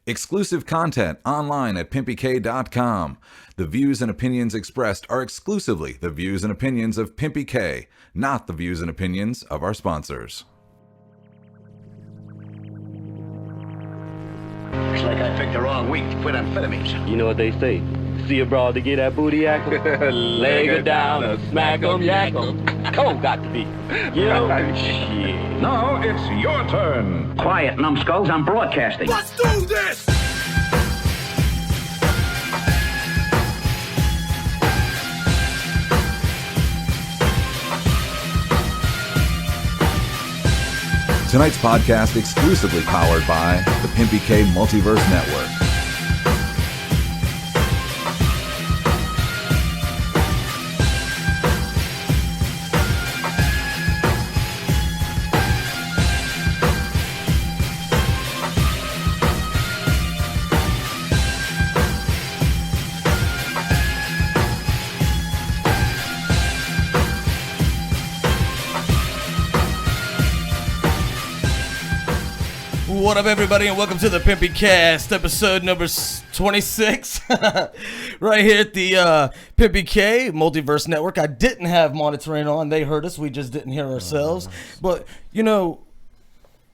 Exclusive content online at PimpyK.com. The views and opinions expressed are exclusively the views and opinions of PimpyK, not the views and opinions of our sponsors. Looks like I picked the wrong week to quit amphetamines. You know what they say? See a broad to get that booty act 'em. Leg her down or smack 'em, yak 'em. Cold got to be. You know? Shit. Now it's your turn. Quiet, numbskulls, I'm broadcasting. Let's do this! Tonight's podcast exclusively powered by the PimpyK Multiverse Network. What up, everybody, and welcome to the PimpyCast, episode number 26, right here at the PimpyK Multiverse Network. I didn't have monitoring on. They heard us. We just didn't hear ourselves. But, you know,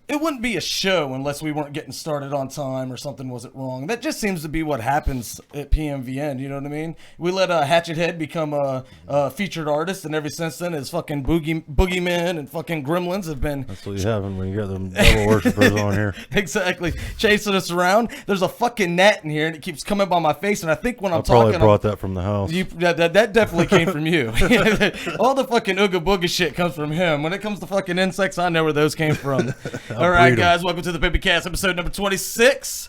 it wouldn't be a show unless we weren't getting started on time or something wasn't wrong. That just seems to be what happens at PMVN, you know what I mean? We let Hatchet Head become a featured artist, and ever since then, his fucking boogeymen and fucking gremlins have been... That's what you have when you got them devil worshippers on here. Exactly. Chasing us around. There's a fucking gnat in here, and it keeps coming by my face, and I think when I'm probably talking... brought that from the house. That definitely came from you. All the fucking ooga booga shit comes from him. When it comes to fucking insects, I know where those came from. All right, guys, welcome to the PimpyCast, episode number 26.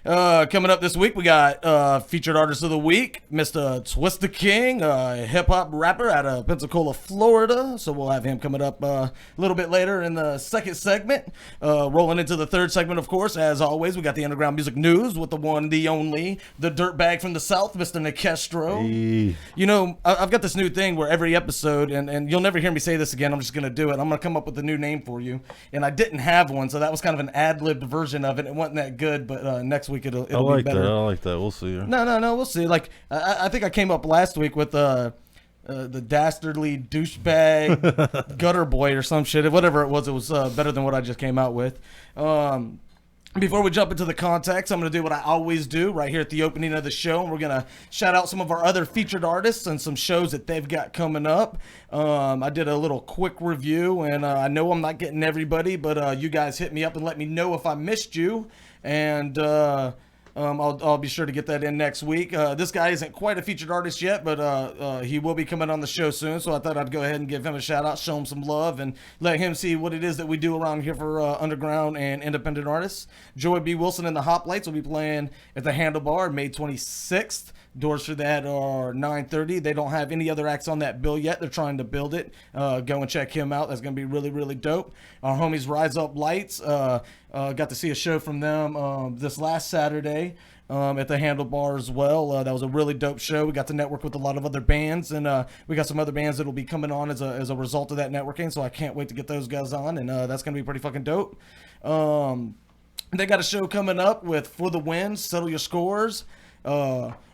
Coming up this week, we got featured artist of the week, Mr. TWISTDAKING, a hip-hop rapper out of Pensacola, Florida. So we'll have him coming up a little bit later in the second segment. Rolling into the third segment, of course, as always, we got the underground music news with the one, the only, the dirtbag from the south, Mr. Nekestro. Hey. You know, I've got this new thing where every episode, and you'll never hear me say this again, I'm just going to do it. I'm going to come up with a new name for you. And I didn't have one, so that was kind of an ad-libbed version of it. It wasn't that good, but next week it'll be better. I like that. We'll see. No, we'll see. Like, I think I came up last week with the dastardly douchebag gutter boy or some shit. Whatever it was better than what I just came out with. Before we jump into the context, I'm going to do what I always do right here at the opening of the show. And we're going to shout out some of our other featured artists and some shows that they've got coming up. I did a little quick review, and I know I'm not getting everybody, but you guys hit me up and let me know if I missed you. And I'll be sure to get that in next week. This guy isn't quite a featured artist yet, but he will be coming on the show soon, so I thought I'd go ahead and give him a shout out, show him some love, and let him see what it is that we do around here for underground and independent artists. Joey B. Wilson and the Hoplites will be playing at the Handlebar May 26th. Doors for that are 9:30. They don't have any other acts on that bill yet. They're trying to build it. Go and check him out. That's going to be really, really dope. Our homies Rise Up Lights. Got to see a show from them this last Saturday at the Handlebar as well. That was a really dope show. We got to network with a lot of other bands, and we got some other bands that will be coming on as a result of that networking, so I can't wait to get those guys on, and that's going to be pretty fucking dope. They got a show coming up with For the Win, Settle Your Scores,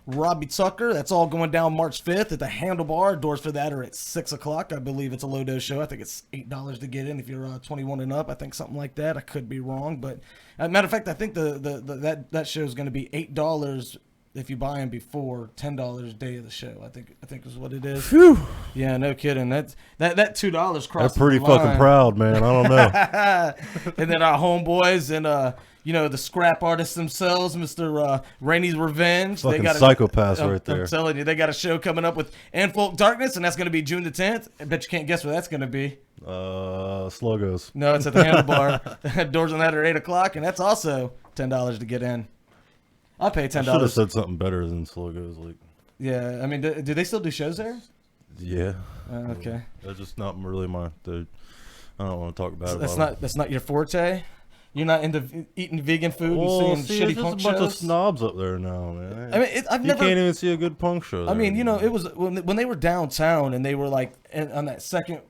Robbie Tucker. That's all going down March 5th at the Handlebar. Doors for that are at 6 o'clock. I believe it's a low-dose show. I think it's $8 to get in if you're 21 and up. I think something like that. I could be wrong. But matter of fact, I think that show is going to be $8 if you buy them before $10 day of the show. I think is what it is. Phew. Yeah, no kidding. That $2 crosses They're pretty the line. fucking proud, man. I don't know. And then our homeboys and you know, the scrap artists themselves, Mr. Rainey's Revenge. Fucking they got psychopaths right there. I'm telling you, they got a show coming up with Folk Darkness, and that's going to be June the 10th. I bet you can't guess where that's going to be. Slogos. No, it's at the Handlebar. Doors on that are 8 o'clock, and that's also $10 to get in. I'll pay $10. I should have said something better than Slogos. Like, yeah, I mean, do they still do shows there? yeah. Okay. That's just not really my. I don't want to talk about it. That's not your forte. You're not into eating vegan food Well, and seeing shitty there's punk just a bunch shows? of snobs up there now, man. I mean, I've you never. can't even see a good punk show. I mean, you know, anymore. it was when they were downtown and they were like on that second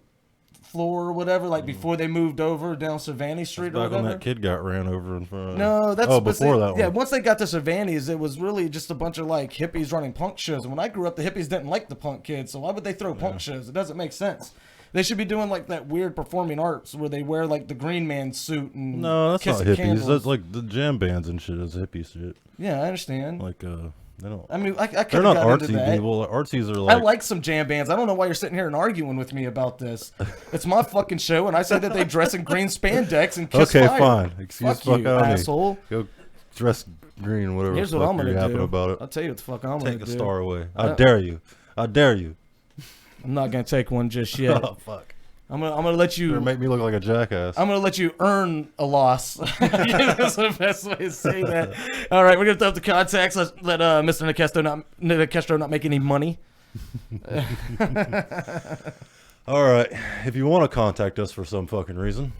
floor or whatever, like before they moved over down Cervantes Street or Back whatever. when that kid got ran over in front of. No, that's before that one. Yeah, once they got to Cervantes, it was really just a bunch of like hippies running punk shows. And when I grew up, the hippies didn't like the punk kids, so why would they throw punk shows? It doesn't make sense. They should be doing like that weird performing arts where they wear like the Green Man suit and No, that's kiss not the hippies. candles. That's like the jam bands and shit is hippie shit. Yeah, I understand. Like they don't. I mean, I They're could not got into artsy that. people. Artsies are I like. like some jam bands. I don't know why you're sitting here and arguing with me about this. It's my fucking show, and I said that they dress in green spandex and kiss Okay, fire. fine. Excuse Fuck you, out of me. asshole. Go dress green, whatever. Here's the what fuck I'm gonna you're yapping do. about it. I'll tell you what the fuck I'm gonna do. Take a star away. I dare you. I dare you. I'm not gonna take one just yet. Oh fuck. I'm gonna let you. You're gonna make me look like a jackass. I'm gonna let you earn a loss. That's the best way to say that. All right, we're gonna throw up the contacts. Let's let Mr. Nekestro not make any money. All right. If you want to contact us for some fucking reason,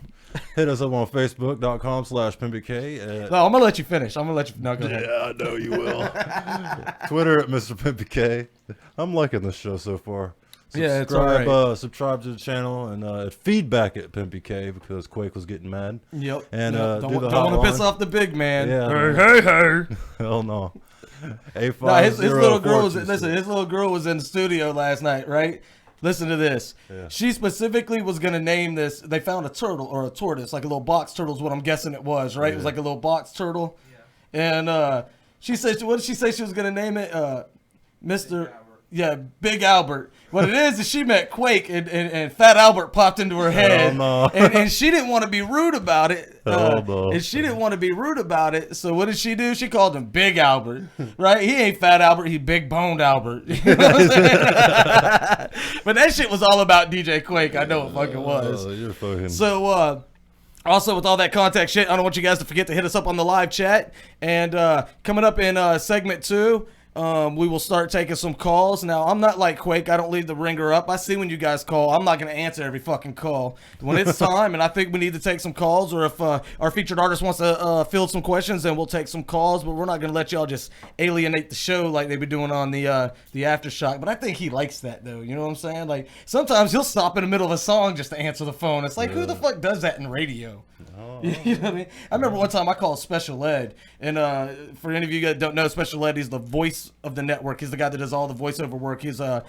hit us up on Facebook.com/PimpyK. No, I'm gonna let you finish. I'm gonna let you. No, go ahead. Yeah, I know you will. Twitter at Mr. PimpyK. I'm liking this show so far. Yeah, it's all right. Subscribe to the channel and feedback at PimpyK because Quake was getting mad. Yep. And Yep. do Don't the want to piss hotline. off the big man. Yeah. Hey. Hell no. A5 No, his little girl was his little girl was in the studio last night, right? Listen to this. Yeah. She specifically was gonna name this. They found a turtle or a tortoise, like a little box turtle is what I'm guessing it was, right? It was like a little box turtle. Yeah. And she said, what did she say she was gonna name it? Mr. Yeah, Big Albert. What it is she met Quake and Fat Albert popped into her head. no. and she didn't want to be rude about it. No. And she didn't want to be rude about it. So what did she do? She called him Big Albert. Right? He ain't Fat Albert, he big boned Albert. You know what I'm saying? But that shit was all about DJ Quake. I know it fucking was. Oh, you're fucking. So also, with all that contact shit, I don't want you guys to forget to hit us up on the live chat. And coming up in segment 2, we will start taking some calls. Now, I'm not like Quake. I don't leave the ringer up. I see when you guys call. I'm not going to answer every fucking call. When it's time and I think we need to take some calls, or if our featured artist wants to field some questions, then we'll take some calls. But we're not going to let y'all just alienate the show like they've been doing on the Aftershock. But I think he likes that, though. You know what I'm saying? Like, sometimes he'll stop in the middle of a song just to answer the phone. It's like, who the fuck does that in radio? You know what I mean? I remember one time I called Special Ed, and for any of you that don't know, Special Ed, he's the voice of the network. He's the guy that does all the voiceover work. He's a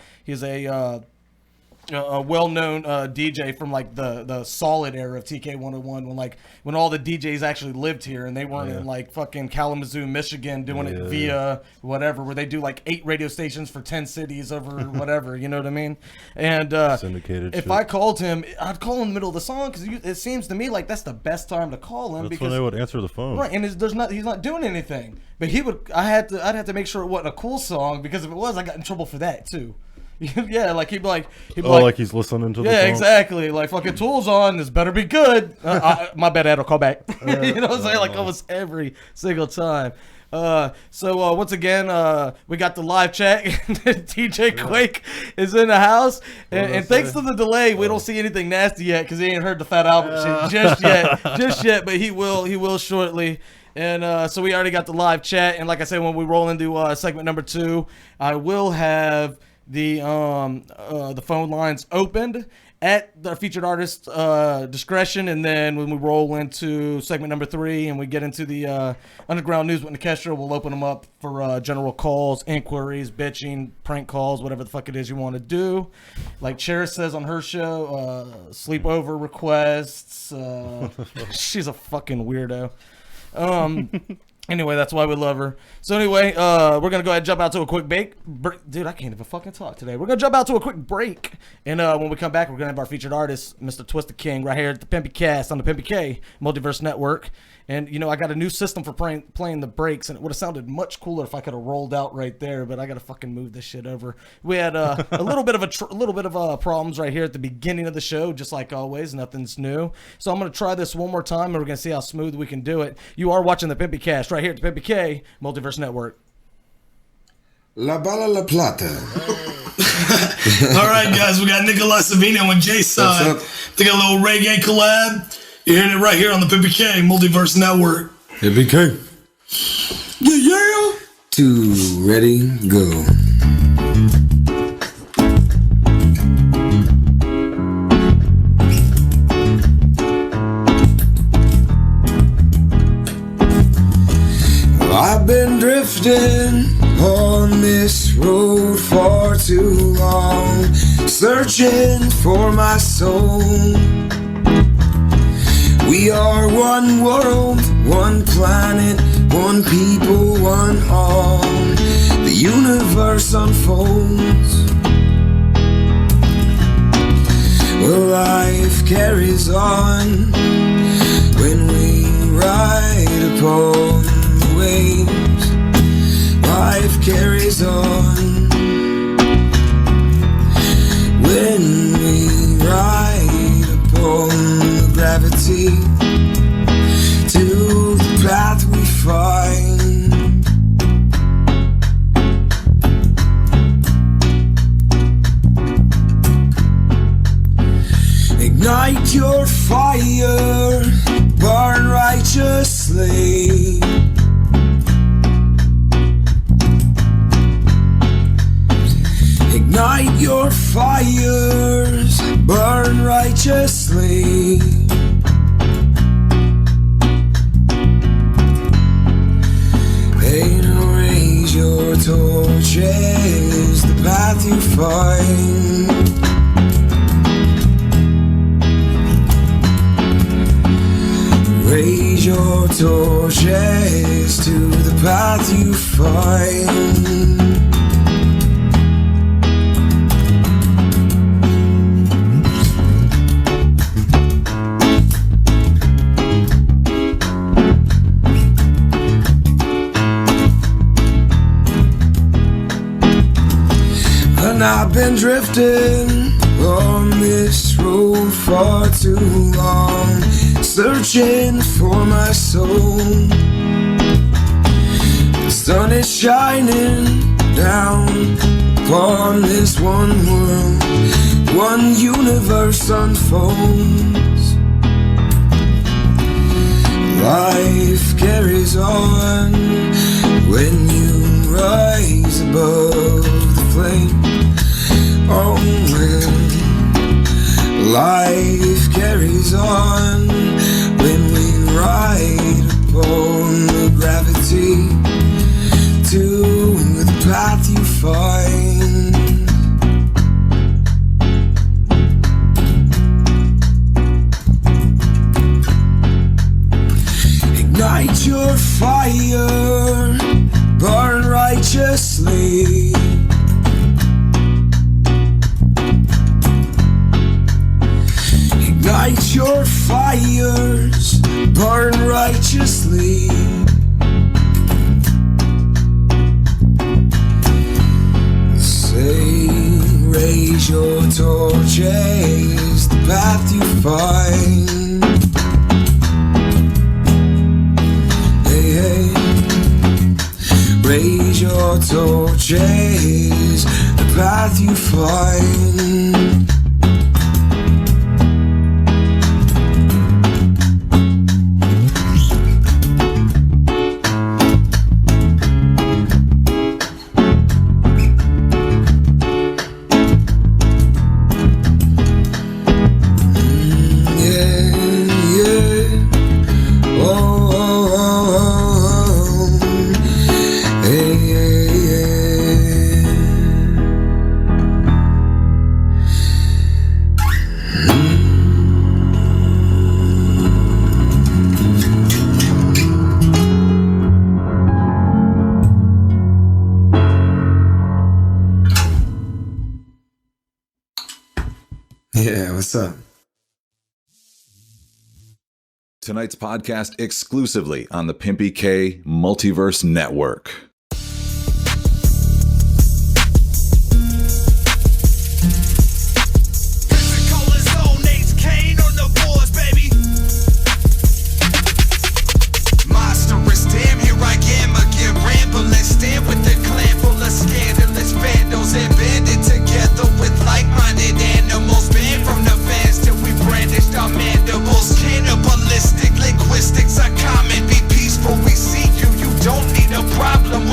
well-known DJ from like the solid era of TK101 when all the DJs actually lived here and they weren't in like fucking Kalamazoo, Michigan doing it via whatever, where they do like 8 radio stations for 10 cities over whatever, you know what I mean? And Syndicated if shit. I called him, I'd call him in the middle of the song because it seems to me like that's the best time to call him. That's because when they would answer the phone. right, and he's not doing anything. But I'd have to make sure it wasn't a cool song because if it was, I got in trouble for that too. Yeah, like he'd be like He's listening to the yeah, song? exactly. Like fucking Tools on, this better be good. My bad, I'll call back. You know what I'm saying? Like almost every single time. So once again, we got the live chat. DJ Quake is in the house, and thanks to the delay, we don't see anything nasty yet because he ain't heard the Fat Albert shit just yet. But he will shortly. And so we already got the live chat, and like I said, when we roll into segment number 2, I will have the phone lines opened at the featured artist discretion, and then when we roll into segment number 3 and we get into the underground news with Nekestro, we'll open them up for general calls, inquiries, bitching, prank calls, whatever the fuck it is you want to do. Like Cheris says on her show, sleepover requests. She's a fucking weirdo. Anyway, that's why we love her. So anyway, we're going to go ahead and jump out to a quick break. Dude, I can't even fucking talk today. We're going to jump out to a quick break. And when we come back, we're going to have our featured artist, Mr. TWISTDAKING, right here at the PimpyCast on the PimpyK Multiverse Network. And, you know, I got a new system for playing the breaks, and it would have sounded much cooler if I could have rolled out right there, but I got to fucking move this shit over. We had a little bit of problems right here at the beginning of the show, just like always. Nothing's new. So I'm going to try this one more time, and we're going to see how smooth we can do it. You are watching the PimpyCast right here at the PimpyK Multiverse Network. La Bala La Plata. All right, guys, we got Nicolas Savino and Jay Side. They got a little reggae collab. You're hearing it right here on the PimpyK Multiverse Network. PimpyK. Yeah. 2, ready, go. drifting on this road for too long, searching for my soul. We are one world, one planet, one people, one all. The universe unfolds. Well, life carries on when we ride upon the waves. Life carries on when we ride upon the gravity to the path we find. Ignite your fire, burn righteously. Ignite your fires, burn righteously. Pain, raise your torches, the path you find. Raise your torches to the path you find. And I've been drifting on this road for too long, searching for my soul. The sun is shining down upon this one world, one universe unfolds. Life carries on when you rise above the flame. Oh man, life carries on when we ride upon the gravity to the path you find. Ignite your fire, burn righteously. Ignite your fires, burn righteously. Say, raise your torches, the path you find. Hey, hey. Raise your torches, the path you find. Yeah, what's up? Tonight's podcast exclusively on the Pimpy K Multiverse Network. Cannibalistic linguistics are common. Be peaceful, we see you. You don't need a problem.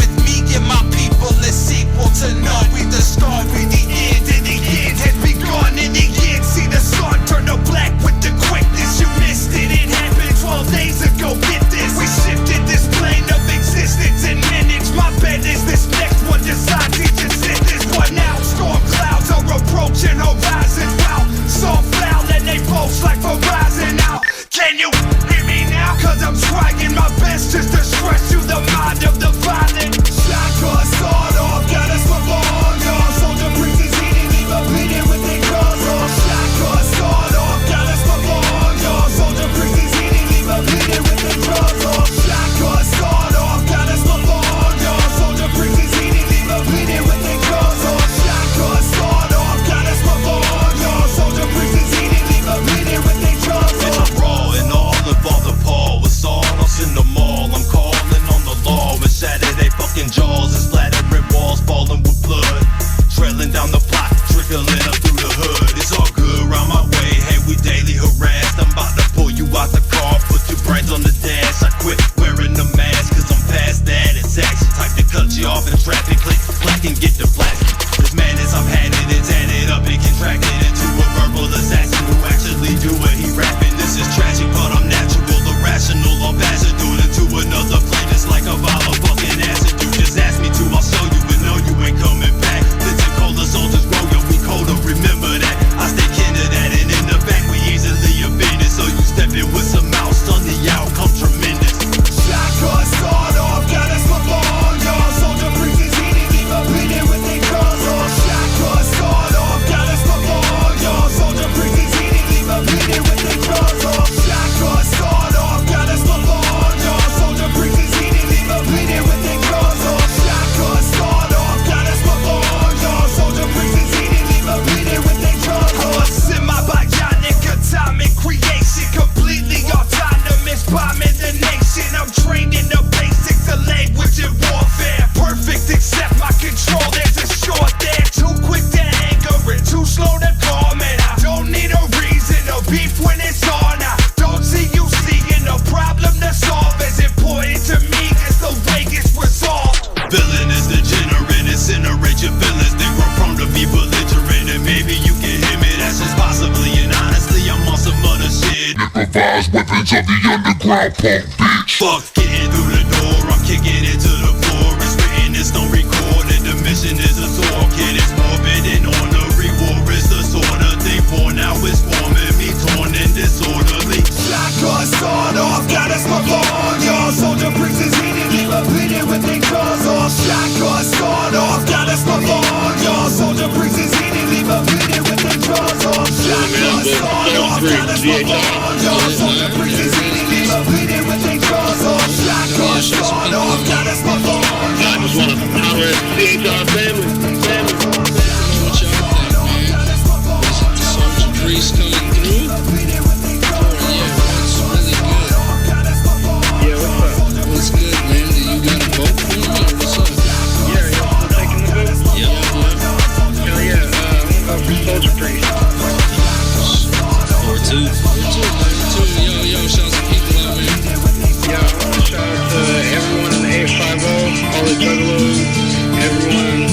rapid, click, black and get the blast. This madness I've had it, it's added up and contracted into a verbal assassin who actually do what he rapping. This is tragic, but I'm natural, irrational. I'm passing through into another plane. It's like a vial of fucking acid. You just ask me to, I'll show you, and no, you ain't coming back. Listen, colder soldiers grow, yo, we colder, remember that. I stay kin to that, and in the back we easily offended. So you step in with some mouse, on the outcome tremendous. Shotgun start off, gotta slip on, y'all. Soldier brings his heat and leave a bleeding with their guns off. Shotgun start off, gotta slip on, y'all. Soldier brings his heat and leave a bleeding with their guns off. Shotgun start off, gotta slip on, y'all. Soldier brings his heat and leave a bleeding with their guns off. Shotgun start off, gotta slip on, y'all. Soldier brings his heat and leave a bleeding with their guns off. Semi-bionic atomic creation, completely autonomous, bombing the nation. I'm trained in the basics of language and warfare. Perfect except my control, there's a short there. Too quick to anger and too slow to calm it. I don't need a reason to beef when it's on. I don't see you seeing a problem to solve. As important to me as the way it's resolved. Villain is degenerate, incinerate your feelings. They were prone to be belligerent, and maybe you can hear me. That's just possibly, and honestly, I'm on some other shit. Improvise weapons of the underground punk bitch. Fuck getting through the door, I'm kicking it to the floor. It's written, it's no recorded. The mission is a sword, kid. It's morbid and ornery. War is the sort of thing for now. It's forming me, torn and disorderly. Shotgun start off, gotta smoke on, y'all. Soldier brings his heat and leave a bleeding with their guns off. Shotgun start off, gotta smoke on, y'all. Soldier brings his heat and leave a bleeding with their guns off. Shotgun start off, gotta smoke on, y'all. Soldier brings his heat and leave a bleeding with their guns off. Shotgun start off, gotta smoke on, y'all. I just wanna holler at CHR family. What y'all think, man? Is it the Soldier Priest coming through? Yeah, what's really good? Yeah, what's up? What's good, man? Do you got a vote for me, or what's up? Yeah, y'all still taking the vote? Yeah. Hell yeah, I'm going for Soldier Priest. 4-2. 4-2, man. 4-2. Yo, shout some people out, man. Yeah, I want to shout out to everyone in the 850, all the juggalos, everyone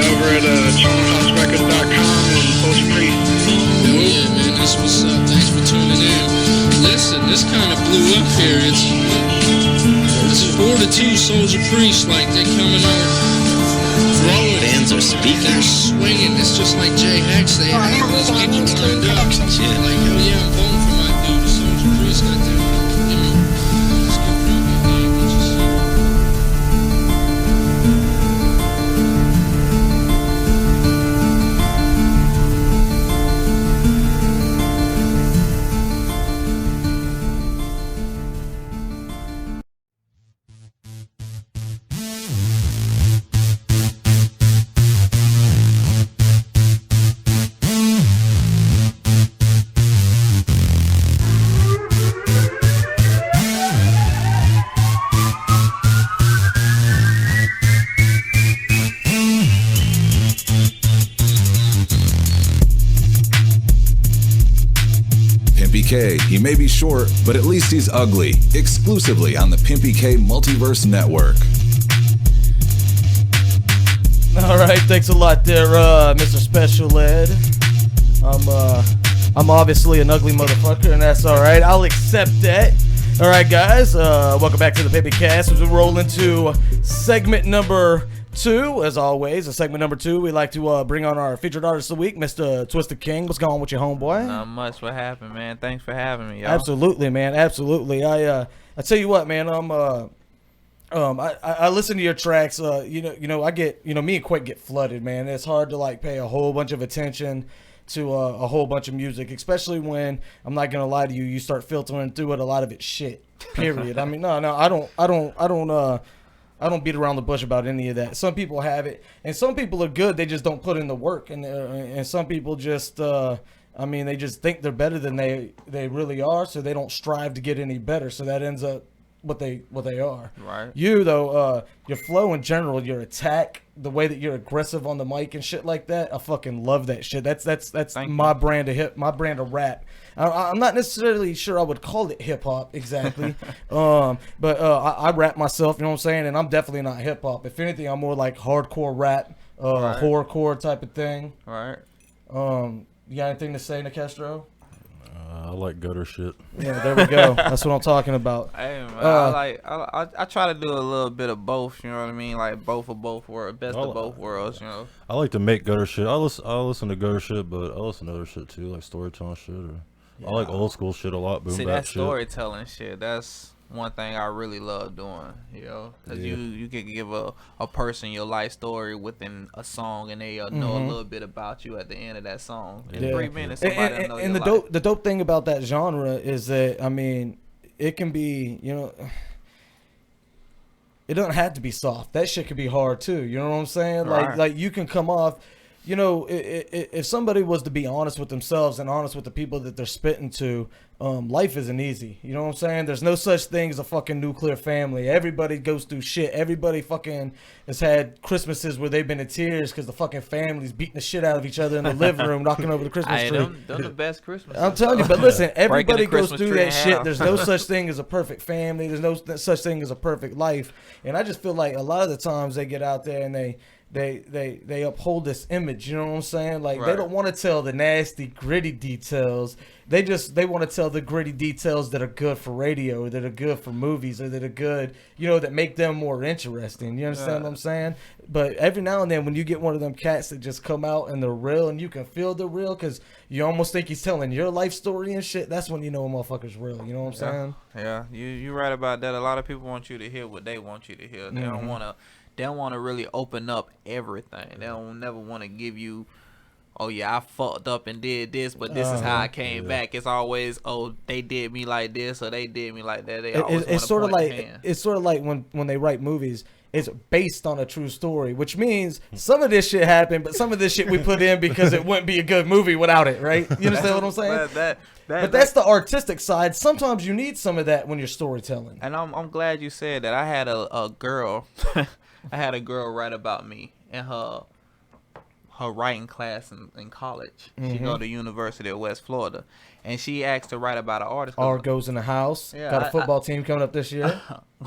over at charmhouserecords.com and Soldier Priest. Oh yeah, man, that's what's up. Thanks for tuning in. Listen, this kind of blew up here. It's 4-2 Soldier Priest, like they coming out. Fans are speaking. They're swinging. It's just like Jay Hex. They have all those people lined up. Yeah, like hell yeah, I'm voting for my dude, the Soldier Priest. Goddamn, you know, let's go for it, man. Pimpy K. He may be short, but at least he's ugly. Exclusively on the Pimpy K Multiverse Network. All right, thanks a lot there, Mr. Special Ed. I'm obviously an ugly motherfucker, and that's all right. I'll accept that. All right, guys, welcome back to the PimpyCast. As we roll into segment number 2, as always, segment number 2, we like to bring on our featured artist of the week, Mr. TWISTDAKING. What's going on with your homeboy? Not much. What happened, man? Thanks for having me, y'all. Absolutely, man. Absolutely. I tell you what, man. I listen to your tracks. You know, I get, me and Quake get flooded, man. It's hard to like pay a whole bunch of attention to a whole bunch of music, especially when, I'm not gonna lie to you, you start filtering through it. A lot of it's shit. Period. I mean, no, I don't beat around the bush about any of that. Some people have it, and some people are good. They just don't put in the work, and some people just, they just think they're better than they really are, so they don't strive to get any better. So that ends up what they are. Right. You though, your flow in general, your attack, the way that you're aggressive on the mic and shit like that, I fucking love that shit. That's my brand of rap. I'm not necessarily sure I would call it hip hop exactly, but I rap myself, you know what I'm saying, and I'm definitely not hip hop. If anything, I'm more like hardcore rap, horrorcore type of thing. Right. You got anything to say, Nekestro? I like gutter shit. Yeah, there we go. That's what I'm talking about. Hey, man, I try to do a little bit of both. You know what I mean? Like both of both worlds, best of both worlds. You know. I like to make gutter shit. I listen to gutter shit, but I listen to other shit too, like storytelling shit. I like old school shit a lot. Boom See, bap that shit. Storytelling shit. That's one thing I really love doing. You know, because you can give a person your life story within a song, and they know a little bit about you at the end of that song. In 3 minutes, somebody will know and your life. the dope thing about that genre is that, I mean, it can be, you know, it doesn't have to be soft. That shit could be hard too. You know what I'm saying? Right. Like you can come off, you know, if somebody was to be honest with themselves and honest with the people that they're spitting to, life isn't easy. You know what I'm saying? There's no such thing as a fucking nuclear family. Everybody goes through shit. Everybody fucking has had Christmases where they've been in tears because the fucking family's beating the shit out of each other in the living room, knocking over the Christmas tree. Them the best Christmas. I'm telling you, but listen, everybody goes Christmas through tree that in shit. half. There's no such thing as a perfect family. There's no such thing as a perfect life. And I just feel like a lot of the times they get out there and they uphold this image, you know what I'm saying? Like they don't want to tell the nasty, gritty details. They want to tell the gritty details that are good for radio, or that are good for movies, or that are good, you know, that make them more interesting. You understand what I'm saying? But every now and then when you get one of them cats that just come out and they're real, and you can feel they're real because you almost think he's telling your life story and shit, that's when you know a motherfucker's real. You know what I'm saying? Yeah, you right about that. A lot of people want you to hear what they want you to hear. They don't want to. They don't want to really open up everything. They don't never want to give you, oh yeah, I fucked up and did this, but this is how I came back. It's always, oh, they did me like this or they did me like that. They always it's sort of like hand. it's sort of like when they write movies, it's based on a true story, which means some of this shit happened, but some of this shit we put in because it wouldn't be a good movie without it, right? You understand what I'm saying? But that's the artistic side. Sometimes you need some of that when you're storytelling. And I'm glad you said that. I had a girl. I had a girl write about me in her writing class in college. She go to University of West Florida, and she asked to write about an artist. R goes in the house. Yeah, got a football team coming up this year.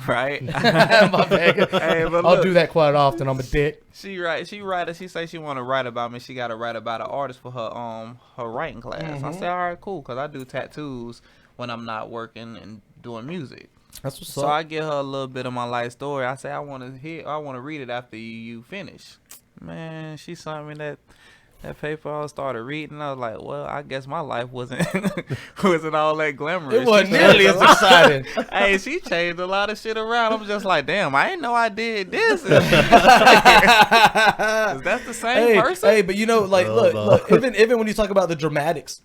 Right. My bad. Hey, but I'll look, do that quite often. I'm a dick. She say she want to write about me. She got to write about an artist for her writing class. I said, all right, cool, because I do tattoos when I'm not working and doing music. That's what's so up. I give her a little bit of my life story. I say I want to read it after you finish. Man, she sent me that paper. I started reading. I was like, well, I guess my life wasn't all that glamorous. It wasn't nearly as exciting. Hey, she changed a lot of shit around. I'm just like, damn, I didn't know I did this. Is that the same person? Hey, but you know, like, look, even when you talk about the dramatics,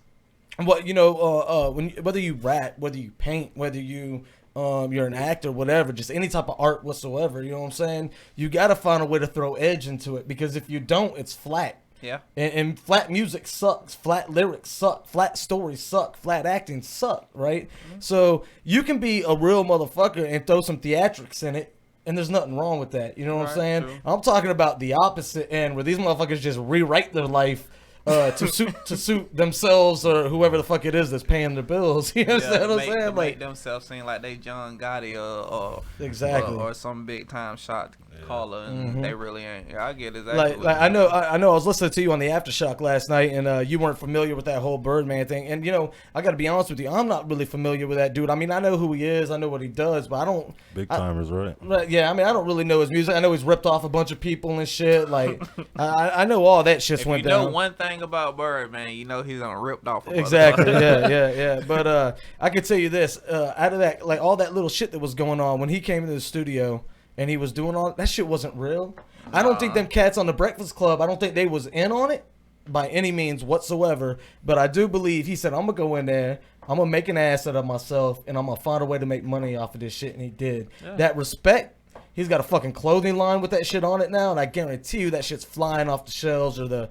what you know, whether you rap, whether you paint, whether you're an actor, whatever, just any type of art whatsoever, you know what I'm saying? You got to find a way to throw edge into it, because if you don't, it's flat. Yeah. And flat music sucks. Flat lyrics suck. Flat stories suck. Flat acting suck, right? Mm-hmm. So you can be a real motherfucker and throw some theatrics in it, and there's nothing wrong with that. You know what I'm saying? True. I'm talking about the opposite end, where these motherfuckers just rewrite their life to suit themselves or whoever the fuck it is that's paying the bills. You understand what I'm saying? To like, make themselves seem like they John Gotti or exactly, or some big time shot caller, and they really ain't. Yeah, I get exactly. Like I know. I was listening to you on the Aftershock last night, and you weren't familiar with that whole Birdman thing. And you know, I got to be honest with you, I'm not really familiar with that dude. I mean, I know who he is, I know what he does, but I don't. Big timers, right? Yeah, I mean, I don't really know his music. I know he's ripped off a bunch of people and shit. Like, I know all that shit went down. You know one thing about Birdman, you know he's ripped off. Exactly. Yeah. But I can tell you this: out of that, like all that little shit that was going on when he came into the studio and he was doing all that shit wasn't real. I don't think them cats on the Breakfast Club, I don't think they was in on it by any means whatsoever. But I do believe he said, I'm gonna go in there, I'm gonna make an ass out of myself, and I'm gonna find a way to make money off of this shit. And he did. Yeah. That respect He's got a fucking clothing line with that shit on it now, and I guarantee you that shit's flying off the shelves or the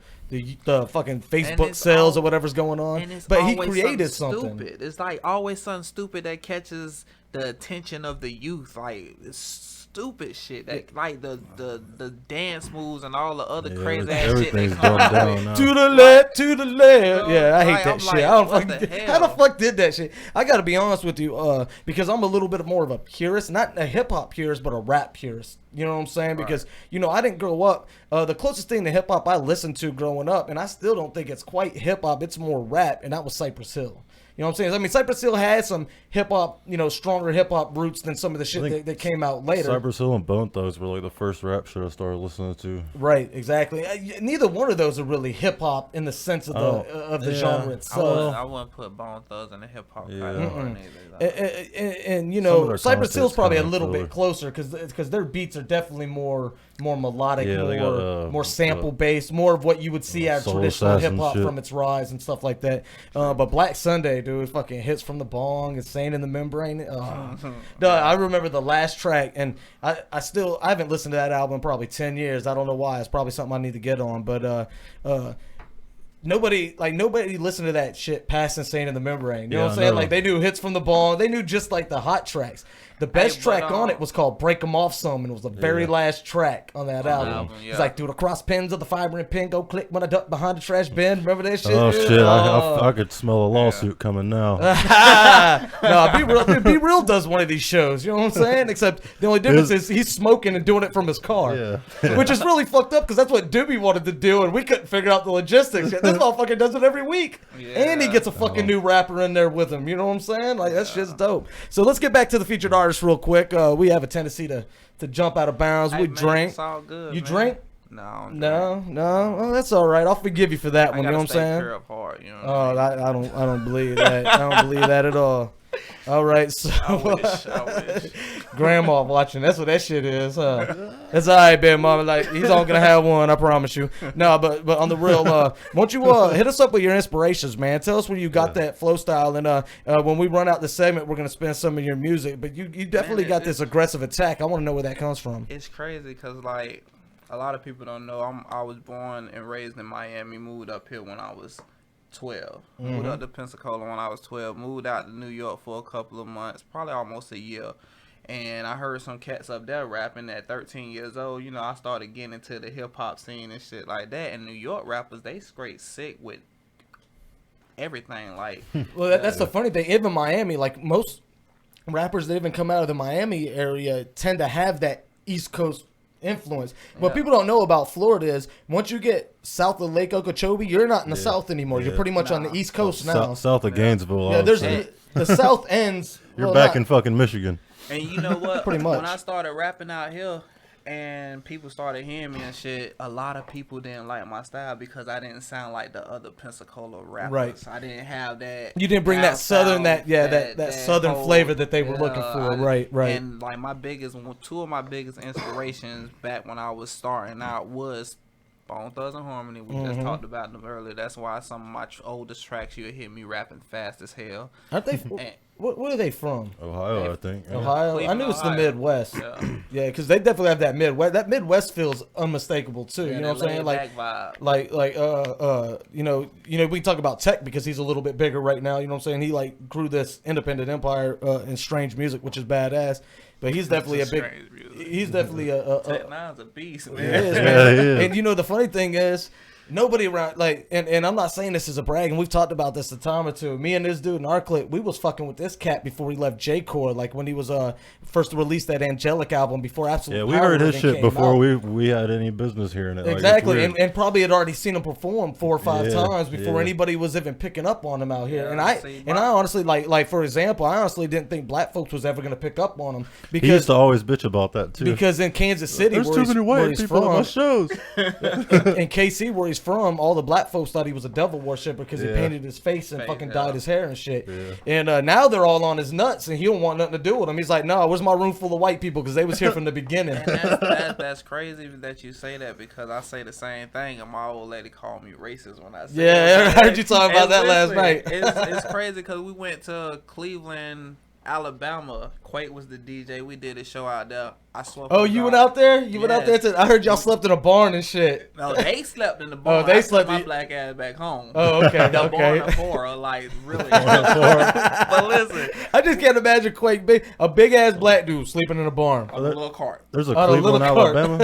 fucking Facebook sales or whatever's going on. But he created something. Stupid. It's like always something stupid that catches the attention of the youth. Like it's stupid shit. That like the dance moves and all the other crazy ass shit. Everything's dumbed down now. To the left, to the left. Yeah, I hate that shit. Like, I don't fucking, how the fuck did that shit? I gotta be honest with you, because I'm a little bit more of a purist, not a hip hop purist, but a rap purist. You know what I'm saying? Because I didn't grow up. The closest thing to hip hop I listened to growing up, and I still don't think it's quite hip hop. It's more rap, and that was Cypress Hill. You know what I'm saying? I mean, Cypress Hill had some hip hop, stronger hip hop roots than some of the shit that came out later. Cypress Hill and Bone Thugs were like the first rap shit I started listening to. Right, exactly. Neither one of those are really hip hop in the sense of the genre itself. I wouldn't put Bone Thugs in the hip hop and Cypress Hill's probably a little bit closer because their beats are definitely more melodic, more sample based, more of what you would see out of traditional hip hop from its rise and stuff like that. But Black Sunday, dude, fucking hits from the bong, Insane in the Membrane. I remember the last track, and I haven't listened to that album in probably 10 years. I don't know why. It's probably something I need to get on, but nobody listened to that shit past Insane in the Membrane. You know what I'm saying? Like they knew hits from the bong. They knew just like the hot tracks. The best track on it was called Break 'Em Off Some, and it was the very last track on that album. It's like, through the cross pins of the fiber and pin, go click when I duck behind the trash bin. Remember that shit? Oh, shit. I could smell a lawsuit coming now. No, Be Real does one of these shows. You know what I'm saying? Except the only difference is he's smoking and doing it from his car. Which is really fucked up because that's what Doobie wanted to do, and we couldn't figure out the logistics. This motherfucker does it every week. And he gets a fucking new rapper in there with him. You know what I'm saying? Like, that shit's dope. So let's get back to the featured artist real quick. We have a tendency to jump out of bounds. We drink. It's all good, you man. drink? No. Well, that's all right. I'll forgive you for that one. You know what I'm saying? I don't believe that. I don't believe that at all. All right, so I wish. Grandma watching. That's what that shit is. That's all right, baby mama. Like, he's all gonna have one. I promise you. No, but on the real, why don't you hit us up with your inspirations, man? Tell us where you got that flow style, and when we run out the segment, we're gonna spin some of your music. But you definitely got this aggressive attack. I want to know where that comes from. It's crazy because like a lot of people don't know. I was born and raised in Miami. Moved up here when I was 12. Moved up to Pensacola when I was 12. Moved out to New York for a couple of months, probably almost a year. And I heard some cats up there rapping at 13 years old. I started getting into the hip hop scene and shit like that. And New York rappers, they straight sick with everything. Like, well, that's the funny thing. Even Miami, like most rappers that even come out of the Miami area tend to have that East Coast influence. What people don't know about Florida is once you get south of Lake Okeechobee, you're not in the South anymore. You're pretty much on the East Coast now. South of Gainesville. Yeah, there's the South ends. You're back in fucking Michigan. And you know what? Pretty much. When I started rapping out here and people started hearing me and shit, a lot of people didn't like my style because I didn't sound like the other Pensacola rappers. Right. I didn't have that. You didn't bring that southern, that southern whole flavor that they were looking for. Right. And like two of my biggest inspirations back when I was starting out was Bone Thugs and Harmony. We just talked about them earlier. That's why some of my oldest tracks you'll hear me rapping fast as hell. Aren't they? Where are they from? Ohio, I think. Ohio. Cleveland, I knew it's the Ohio. Midwest. Yeah, because they definitely have that Midwest. That Midwest feels unmistakable too. You know what I'm saying? We talk about Tech because he's a little bit bigger right now. You know what I'm saying? He like grew this independent empire in strange music, which is badass. But he's definitely he's definitely a Tech Nine's a beast, man. It is, man. And the funny thing is, nobody around, and I'm not saying this as a brag, and we've talked about this a time or two. Me and this dude in our clip, we was fucking with this cat before he left J-Core, like when he was first released that Angelic album before Absolute we Power heard his shit before out. we had any business hearing it. Exactly, and probably had already seen him perform 4 or 5 times before anybody was even picking up on him out here. And I honestly, like for example, I honestly didn't think black folks was ever gonna pick up on him because he used to always bitch about that too. Because in Kansas City, there's too many white people on my shows. In KC, where he's from, all the black folks thought he was a devil worshiper because he painted his face and fucking dyed his hair and shit. And now they're all on his nuts, and he don't want nothing to do with them. He's like, no, where's my room full of white people? Because they was here from the beginning. And that's crazy that you say that because I say the same thing, and my old lady called me racist when I said I heard you talking about that last night. It's crazy because we went to Cleveland, Alabama. Quake was the DJ. We did a show out there. I slept. Oh, you went out there? You went out there? I heard y'all slept in a barn and shit. No, they slept in the barn. Oh, they I slept. my black ass back home. Oh, okay. The okay. barn for like really. But listen, I just can't imagine Quake a big ass black dude sleeping in a barn. A little cart. There's a Cleveland, Alabama.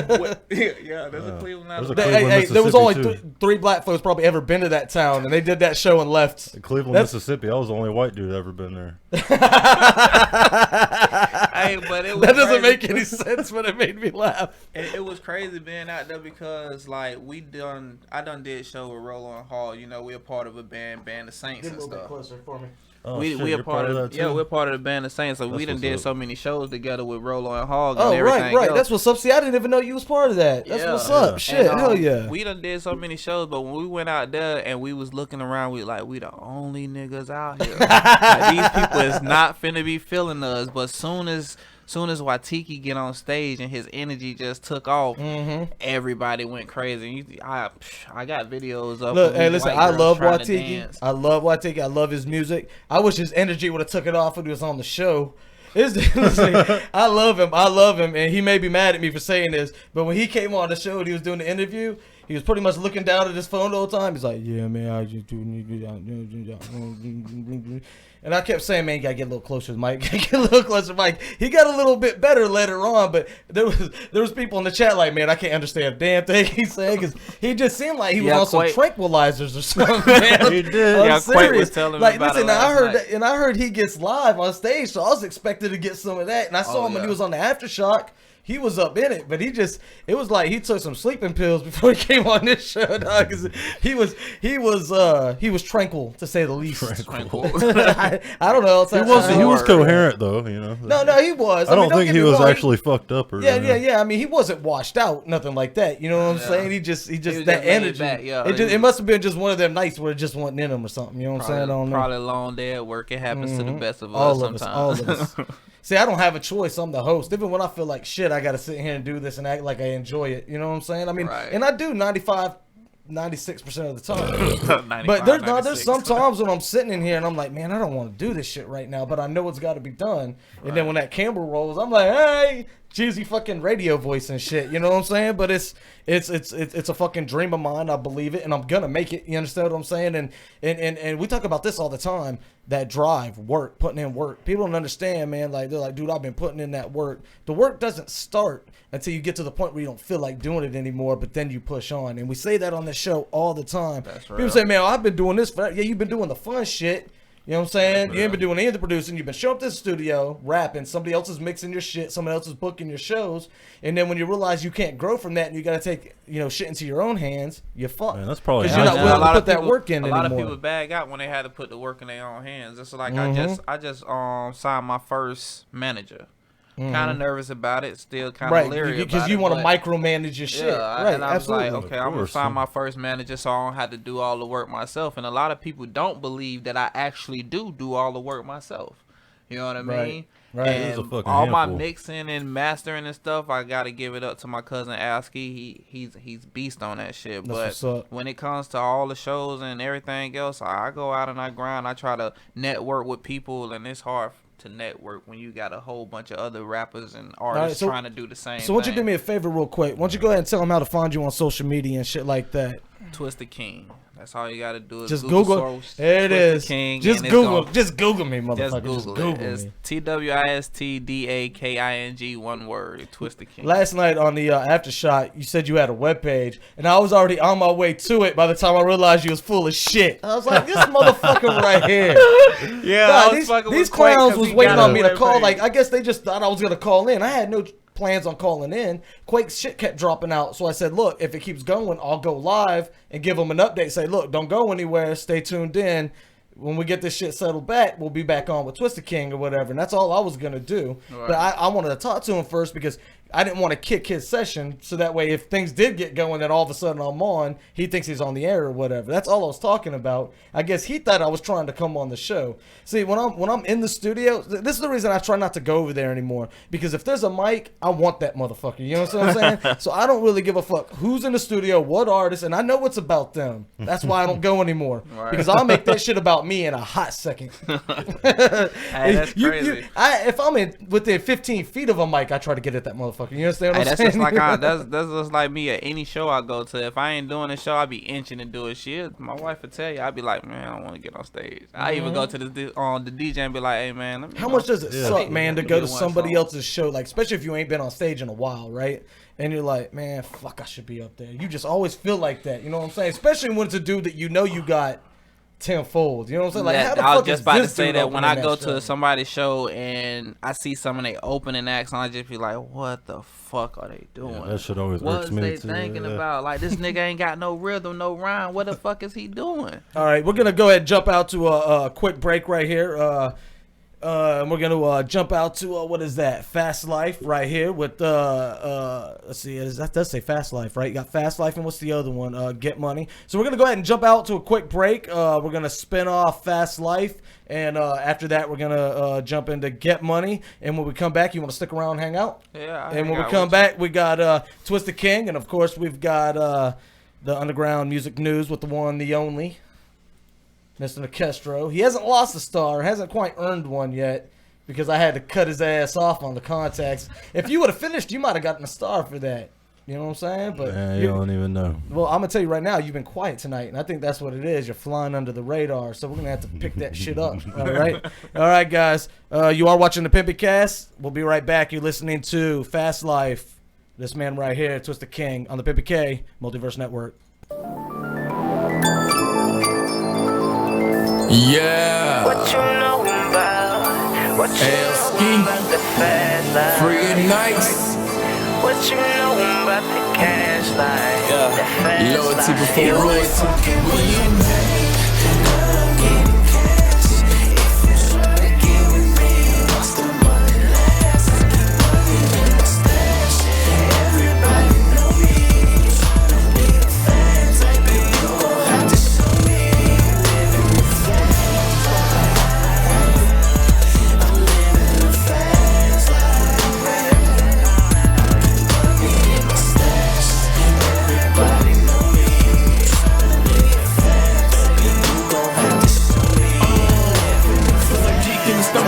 Yeah, there's a Cleveland, Alabama. Hey, there was only three black folks probably ever been to that town, and they did that show and left. Cleveland, Mississippi. I was the only white dude ever been there. Hey, but it was that doesn't crazy. make any sense, but it made me laugh. It was crazy being out there because like I done did show with Rolo and Hall. You know, we're part of a band of Saints Get a and little bit stuff. closer for me. Oh, we are part of that too? we're part of the band of Saints. So we done did so many shows together with Rolo and Hall. Oh, and everything right. else. That's what's up. See, I didn't even know you was part of that. That's what's up. Shit, And, hell yeah. We done did so many shows, but when we went out there and we was looking around, we the only niggas out here. Like, these people is not finna be feeling us. But soon as Watiki get on stage and his energy just took off, everybody went crazy. I got videos of. Look, hey, listen, I love Watiki. Watiki. I love Watiki. I love his music. I wish his energy would have took it off when he was on the show. Listen, I love him, and he may be mad at me for saying this, but when he came on the show and he was doing the interview, he was pretty much looking down at his phone the whole time. He's like, yeah, man, I just do. And I kept saying, man, you gotta get a little closer to the mic. Get a little closer to the mic. He got a little bit better later on, but there was people in the chat like, man, I can't understand a damn thing he's saying because he just seemed like he was on some tranquilizers or something. Man. He did. Yeah, Quake was telling me about it last night. I heard he gets live on stage, so I was expected to get some of that. And I saw him when he was on the Aftershock. He was up in it, but it was like he took some sleeping pills before he came on this show, dog. 'Cause he was tranquil, to say the least. Tranquil. I don't know. He was coherent though, you know. No, he was. I don't think he was actually fucked up or. Yeah. I mean, he wasn't washed out, nothing like that. You know what I'm saying? He just that energy. It must have been just one of them nights where it just wasn't in him or something. You know what I'm saying? I don't know. Probably a long day at work. It happens to the best of us sometimes. All of us. See, I don't have a choice. I'm the host. Even when I feel like shit, I got to sit here and do this and act like I enjoy it. You know what I'm saying? I mean, and I do 96% of the time. But there's some times when I'm sitting in here and I'm like, man, I don't want to do this shit right now, but I know it's got to be done. And then when that camera rolls, I'm like, hey, cheesy fucking radio voice and shit. You know what I'm saying? But it's a fucking dream of mine. I believe it, and I'm gonna make it. You understand what I'm saying? And we talk about this all the time. That drive, work, putting in work. People don't understand, man. Like they're like, dude, I've been putting in that work. The work doesn't start until you get to the point where you don't feel like doing it anymore. But then you push on, and we say that on this show all the time. That's real. People say, man, I've been doing this for you've been doing the fun shit. You know what I'm saying? You ain't been doing any of the producing. You've been showing up to the studio, rapping. Somebody else is mixing your shit. Someone else is booking your shows. And then when you realize you can't grow from that and you got to take, shit into your own hands, you're fucked. Man, that's probably because you're not willing to put that work in anymore. A lot of people bag out when they had to put the work in their own hands. It's like I just signed my first manager. Kind of nervous about it, still kind of leery about it. Because you want to micromanage your shit. Right, and I was absolutely. like, okay, I'm going to sign my first manager so I don't have to do all the work myself. And a lot of people don't believe that I actually do all the work myself. You know what I mean? Right. And all my mixing and mastering and stuff, I got to give it up to my cousin Aski. He's beast on that shit. That's but when it comes to all the shows and everything else, I go out and I grind. I try to network with people, and it's hard to network when you got a whole bunch of other rappers and artists trying to do the same thing. So why don't you do me a favor real quick? Why don't you go ahead and tell them how to find you on social media and shit like that? Twista King. That's all you gotta do is just Google. There it is. King, just Google. Just Google me, motherfucker. Just Google it. It's TWISTDAKING, one word. Twista King. Last night on the Aftershock, you said you had a webpage, and I was already on my way to it by the time I realized you was full of shit. I was like, this motherfucker right here. Yeah, these clowns was waiting on me to call. Like, I guess they just thought I was gonna call in. I had no plans on calling in. Quake's shit kept dropping out, so I said, look, if it keeps going, I'll go live and give them an update. Say, look, don't go anywhere, stay tuned in. When we get this shit settled back, we'll be back on with Twista King or whatever. And that's all I was gonna do. Right. But I wanted to talk to him first because I didn't want to kick his session, so that way if things did get going, then all of a sudden I'm on, he thinks he's on the air or whatever. That's all I was talking about. I guess he thought I was trying to come on the show. See, when I'm in the studio, this is the reason I try not to go over there anymore, because if there's a mic, I want that motherfucker. You know what I'm saying? So I don't really give a fuck who's in the studio, what artist, and I know what's about them. That's why I don't go anymore, because I'll make that shit about me in a hot second. Hey, that's crazy. If I'm within 15 feet of a mic, I try to get at that motherfucker. motherfucker. You understand what Hey, I'm that's saying? just like that's just like me at any show I go to. If I ain't doing a show, I be inching and doing shit. My wife would tell you, I be like, man, I don't want to get on stage. I even go to the DJ and be like, hey man, let me How know. much does it suck, man, to go to one somebody song. else's show? Like, especially if you ain't been on stage in a while, right? And you're like, man, fuck, I should be up there. You just always feel like that. You know what I'm saying? Especially when it's a dude that you know you got tenfold. You know what I'm saying? Like, how the I was fuck just is about to this say dude that when opening I go that show? to somebody's show and I see some of their opening acts, and I just be like, what the fuck are they doing? Yeah, that shit always what irks is me they too, thinking yeah. about? Like, this nigga ain't got no rhythm, no rhyme. What the fuck is he doing? All right, we're going to go ahead and jump out to a quick break right here. And we're going to jump out to, what is that? Fast Life right here with, let's see, that does say Fast Life, right? You got Fast Life, and what's the other one? Get Money. So we're going to go ahead and jump out to a quick break. We're going to spin off Fast Life, and after that, we're going to jump into Get Money. And when we come back, you want to stick around and hang out? Yeah. And when we come back, we got Twisted King, and of course, we've got the underground music news with the one, the only, Mr. Nekestro. He hasn't lost a star, hasn't quite earned one yet, because I had to cut his ass off on the contacts. If you would have finished, you might have gotten a star for that. You know what I'm saying? But Man, you don't even know. well, I'm gonna tell you right now, you've been quiet tonight, and I think that's what it is. You're flying under the radar, so we're gonna have to pick that shit up. All right, guys. You are watching the PimpyCast. We'll be right back. You're listening to Fast Life. This man right here, Twisted King, on the Pimpy K Multiverse Network. Yeah. What you know about? What you know about the fast life? Free at nights. What you know about the cash life? Yeah. The fast Loyalty life. before royalty.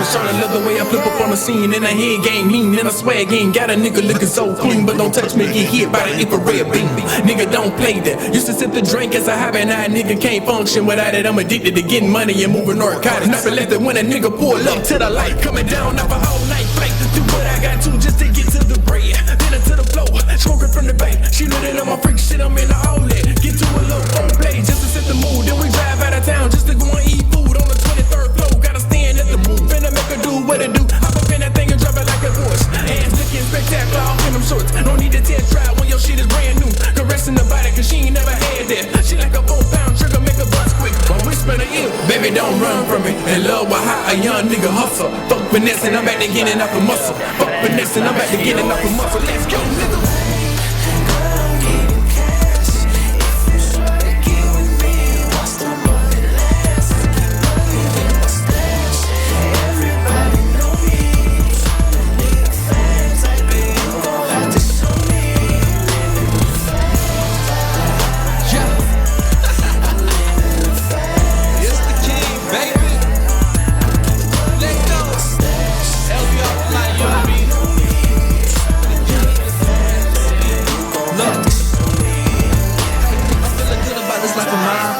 Tryna love the way I flip up on the scene, and I head game mean, and I swag game. Got a nigga looking so clean, but don't touch me, get hit by the infrared beam. Nigga don't play that. Used to sip the drink as a habit, now a nigga can't function without it. I'm addicted to getting money and moving narcotics. Never left it when a nigga pull up to the light, coming down off a all night flight. Do what I got to just to get to the bread, then to the floor, smoking from the bank. She know that I'm a freak shit, I'm in the outlet. Get to a low phone play just to set the mood. Then we drive out of town just to go and eat food on the 23rd floor. Gotta stand at the booth, finna make her do what it do. Hop up in that thing and drop it like a horse. Ass looking spectacular, all in them shorts. No need to test drive when your shit is brand new. Caressing the body cause she ain't never had that. She like a 4-pound trigger, make a bust quick. But whisper the ear, baby don't run from me. And love will how a young nigga hustle. Fuck finessing, I'm back to getting off a muscle. Fuck finessing, I'm back to getting off a muscle. Let's go, nigga.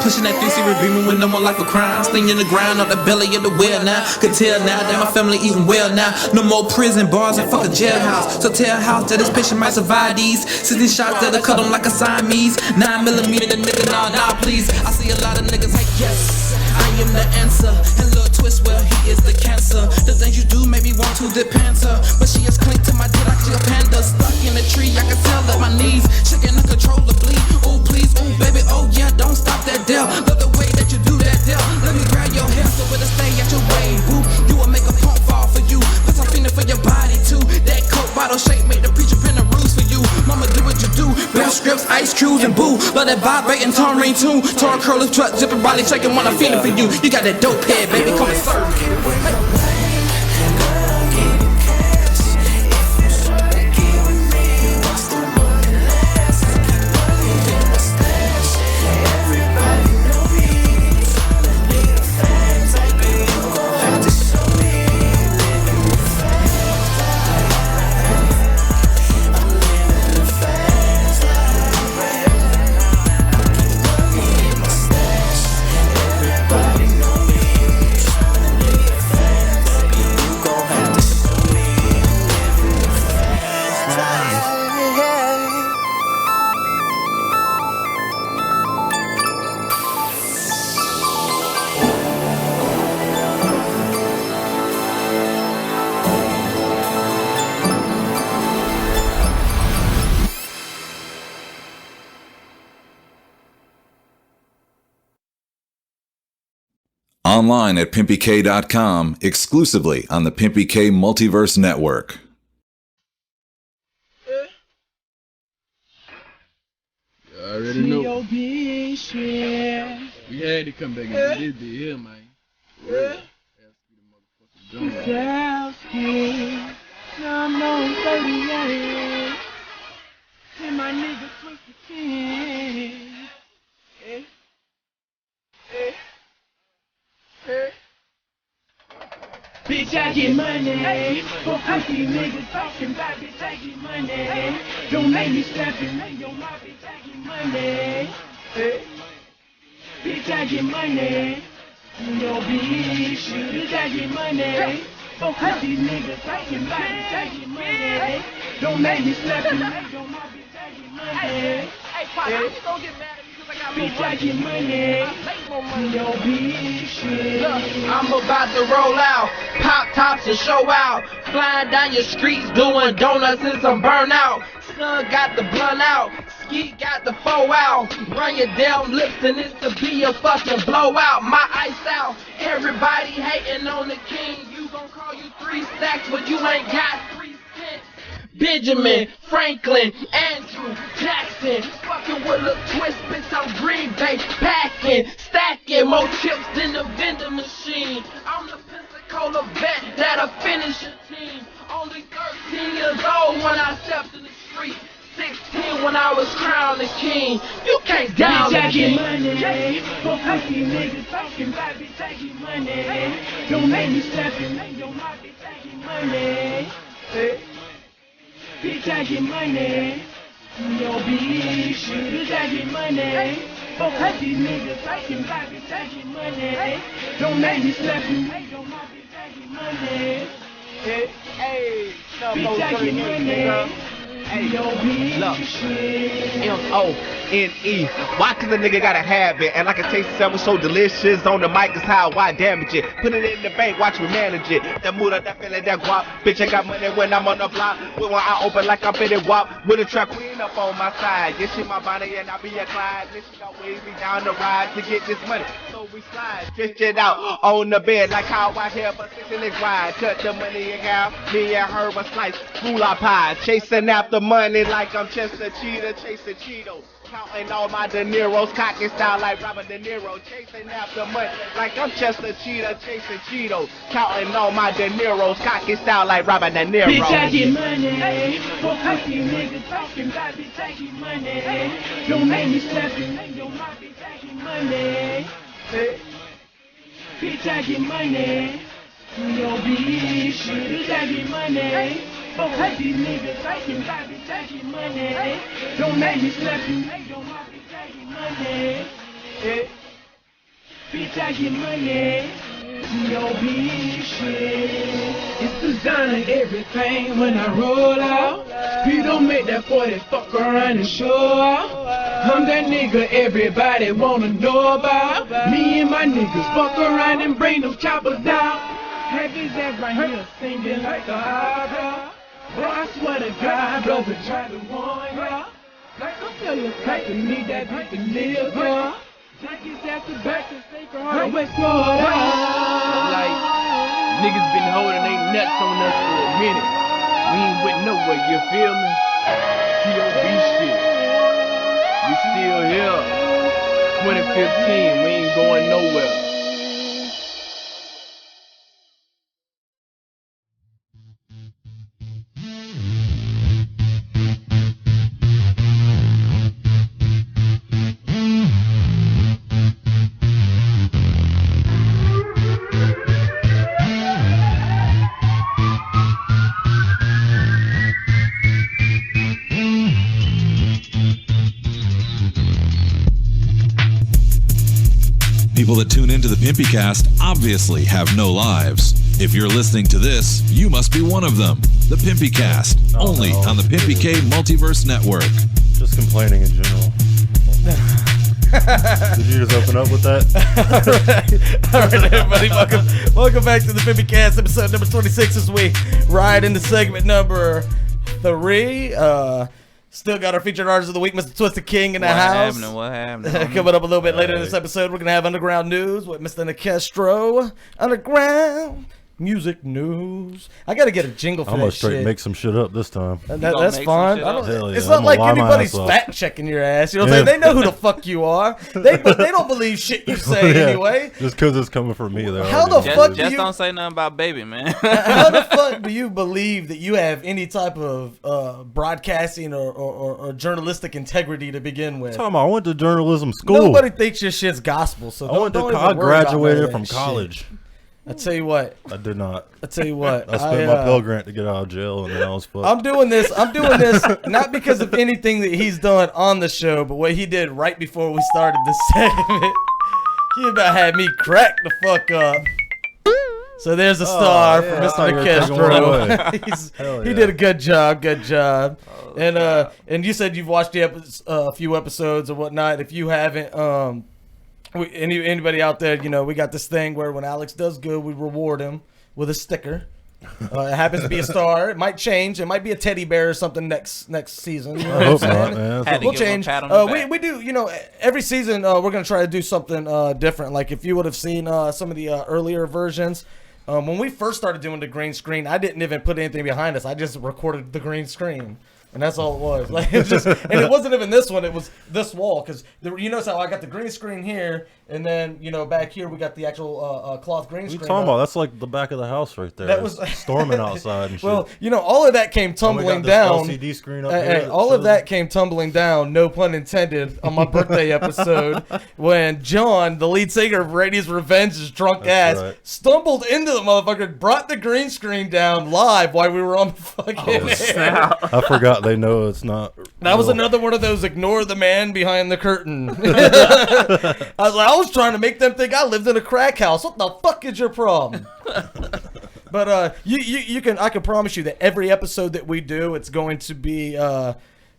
Pushing that 3-0 beaming with no more life of crime. Sting in the ground, out the belly of the well now. Could tell now that my family eating well now. No more prison bars and fuck a jailhouse. So tell house that this patient might survive these 16 shots that'll cut them like a Siamese. 9mm, the nigga, nah, please. I see a lot of niggas like, yes, I am the answer. And Lil Twist, well, he is the cancer. The things you do make me want to depend her. But she is clean to my dick like she a panda. Stuck in a tree, I can tell that my knees shaking uncontrollably. Oh, please, oh, baby, oh, yeah, don't stop that deal. Love the way that you do that deal. Let me grab your hair so it'll stay at your way, boo. You will make a pump fall for you. Put some feeling for your body, too. That Coke bottle shape make the preacher pin the rules for you. Mama, do what you do. Bell scripts, ice cubes, and boo. Love that vibrating tongue ring, too. Torn curlers, truck, zipping, body shaking when I'm feeling for you. You got that dope head, baby, come and serve. Online at PimpyK.com, exclusively on the PimpyK Multiverse Network. You already know. We had to come back and do this bit here, man. Now I'm on 38. And my nigga Twisted King. Bitch, I get money. For pussy niggas talking about bitch, I get money. Don't make me slap you, make your mouth, bitch, I get money. Bitch, I get money. No bitch, bitch, I get money. For pussy niggas talking about bitch, I get money. Don't make me slap you, make your mouth, bitch, I get money. Hey, Pop, how you gonna get mad at me because I got bitch, I get money. No bitch. Look, I'm about to roll out, pop tops and show out, flying down your streets doing donuts and some burnout. Sun got the blunt out, Ski got the foe out. Run your damn lips and it's to be a fucking blowout. My ice out, everybody hating on the king. You gon' call you 3 stacks, but you ain't got 3 cents. Benjamin, Franklin, Andrew, Jackson, fucking with a twist, bitch, I'm Green Bay, packing, stacking, more chips than the vending machine. I'm the Pensacola vet that'll finish your team. Only 13 years old when I stepped in the street, 16 when I was crowned the king. You can't down the king. Money. For pussy niggas talking about bitch, I get money. Don't make me slap you, make your mouth, bitch, I get money. Bitch, I get money. No bitch, bitch, I get money. For pussy niggas talking about bitch, I get money. Don't make me slap you, make your mouth, bitch, I get money. Hey, bitch, I get money. Hey, look, M-O-N-E. Why cause a nigga gotta have it? And I can taste something so delicious on the mic is how why damage it. Put it in the bank, watch me manage it. That mood, that feeling, that guap. Bitch, I got money when I'm on the block. With one eye open like I'm fitted wop. With a truck queen up on my side. Yeah, she my body and I be a Clyde. Then she got ways me down the ride to get this money. So we slide, stretch it out on the bed like how I hear, but 6 legs wide. Cut the money and cow. Me and her was slice, moolah pie. Chasing after money like I'm Chester Cheetah, chasing Cheetos. Counting all my De Niro's, cocky style like Robert De Niro. Chasing after money like I'm Chester Cheetah, chasing Cheetos. Counting all my De Niro's, cocky style like Robert De Niro. Bitch, I get money. For pussy niggas talking about bitch, I get money. Don't make me slap you, make your mouth, bitch, I get money. Bitch, I get money. No bitch, bitch, I get money. For pussy niggas talking about bitch, I get money. Don't make me slap you, make your mouth, bitch, I get money. Bitch, I get money. No bitch. It's designer everything when I roll out. We don't make that 40 fuck around and show out. I'm that nigga everybody wanna know about. Me and my niggas fuck around and bring them choppers out. Have his ass right here singing like a opera. Boy, I swear to God, brother, try to warn ya. Like a fella type to me that we can live ya. Take his ass to back to stay for her West Florida. Like, niggas been holding they nuts on us for a minute. We ain't went nowhere, you feel me? T.O.B. shit. We still here. 2015, we ain't going nowhere. People that tune into the PimpyCast obviously have no lives. If you're listening to this, you must be one of them. The PimpyCast, only on the PimpyK Multiverse Network. Just complaining in general. Did you just open up with that? All right, everybody, welcome back to the PimpyCast, episode number 26 as we ride into segment number 3. Still got our featured artist of the week, Mr. Twisted in the What house. What happened? Coming up a little bit later in this episode, we're going to have Underground News with Mr. Nekestro. Underground Music News. I got to get a jingle for I'm that gonna straight shit. make some shit up this time. That's fine. It's Yeah, not I'ma like lie my anybody's ass off. fact checking your ass. You know what I'm saying? They know who the fuck you are. They don't believe shit you say Yeah, anyway. Just because it's coming from me, How the fuck do you don't say nothing about baby, man. How the fuck do you believe that you have any type of broadcasting or journalistic integrity to begin with? I went to journalism school. Nobody thinks your shit's gospel. So I graduated from college. I tell you what. I did not. I tell you what. I spent my Pell Grant to get out of jail, and then I was fucked. I'm doing this not because of anything that he's done on the show, but what he did right before we started this segment. He about had me crack the fuck up. So there's a star for Mr. Nekestro. He did a good job. And you said you've watched a few episodes or whatnot. If you haven't, anybody out there, we got this thing where when Alex does good, we reward him with a sticker. It happens to be a star. It might change. It might be a teddy bear or something next season. You know I hope not, man. We'll change. We do. Every season we're gonna try to do something different. Like if you would have seen some of the earlier versions. When we first started doing the green screen, I didn't even put anything behind us. I just recorded the green screen. And that's all it was. Like it just, and it wasn't even this one. It was this wall because you notice how I got the green screen here, and then back here we got the actual cloth green screen. What are you talking about? That's like the back of the house right there. That was storming outside and shit. Well, all of that came tumbling down. LCD screen up here. All of that came tumbling down. No pun intended. On my birthday episode, when John, the lead singer of Brady's Revenge's drunk ass, stumbled into the motherfucker, brought the green screen down live while we were on the fucking air. I forgot. They know it's not. That was another one of those ignore the man behind the curtain. I was trying to make them think I lived in a crack house. What the fuck is your problem? But I can promise you that every episode that we do, it's going to be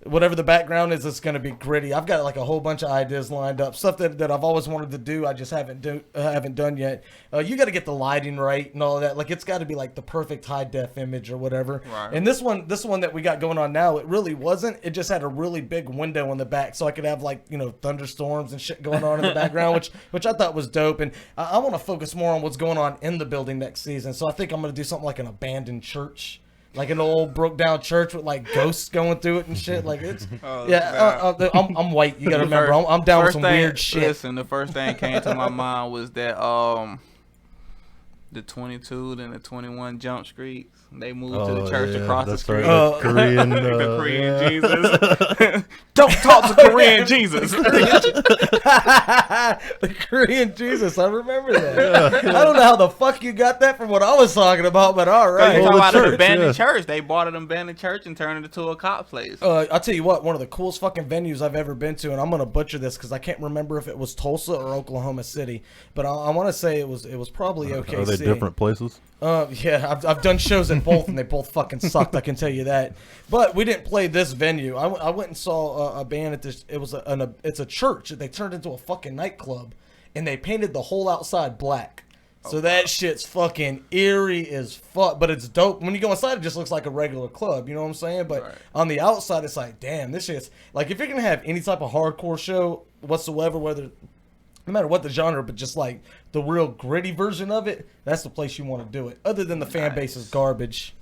whatever the background is, it's going to be gritty. I've got like a whole bunch of ideas lined up, stuff that I've always wanted to do. I just haven't done yet. You got to get the lighting right and all of that. Like it's got to be like the perfect high def image or whatever. Right. And this one that we got going on now, it really wasn't. It just had a really big window in the back, so I could have like thunderstorms and shit going on in the background, which I thought was dope. And I want to focus more on what's going on in the building next season. So I think I'm going to do something like an abandoned church. Like an old broke down church with like ghosts going through it and shit. Like it's I'm white. You gotta remember, I'm down with some weird shit. Listen, the first thing that came to my mind was that the 22 and the 21 Jump Streets. They moved to the church across the street. Right. Korean, the Korean Jesus. Don't talk to Korean Jesus. The Korean Jesus. I remember that. I don't know how the fuck you got that from what I was talking about, but all right. You talking about an abandoned church. They bought an abandoned church and turned it into a cop place. I'll tell you what, one of the coolest fucking venues I've ever been to, and I'm going to butcher this because I can't remember if it was Tulsa or Oklahoma City, but I want to say it was probably OKC. Are they different places? Yeah, I've done shows in both, and they both fucking sucked. I can tell you that. But we didn't play this venue. I went and saw a band at this. It was it's a church. They turned into a fucking nightclub, and they painted the whole outside black. So that shit's fucking eerie as fuck. But it's dope. When you go inside, it just looks like a regular club. You know what I'm saying? But on the outside, it's like, damn, this shit's like if you're gonna have any type of hardcore show whatsoever, no matter what the genre, but just like the real gritty version of it, that's the place you want to do it. Other than the fan base is garbage.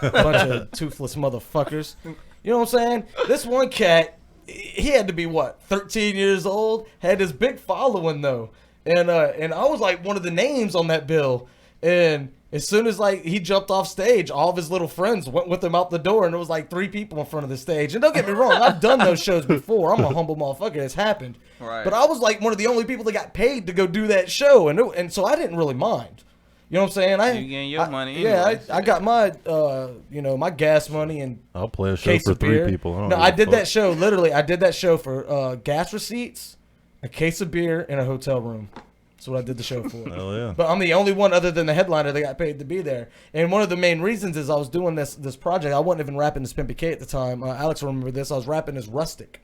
A bunch of toothless motherfuckers. You know what I'm saying? This one cat, he had to be, 13 years old? Had this big following, though. And I was like one of the names on that bill. And as soon as he jumped off stage, all of his little friends went with him out the door, and there was like 3 people in front of the stage. And don't get me wrong, I've done those shows before. I'm a humble motherfucker. It's happened. Right. But I was like one of the only people that got paid to go do that show, and so I didn't really mind. You know what I'm saying? You getting your money. Yeah, I got my my gas money and I'll play a show for 3 people. I did that show literally. I did that show for gas receipts, a case of beer, and a hotel room. That's what I did the show for. Hell yeah. But I'm the only one other than the headliner that got paid to be there. And one of the main reasons is I was doing this project. I wasn't even rapping as PimpyCast at the time. Alex will remember this. I was rapping as Rustic.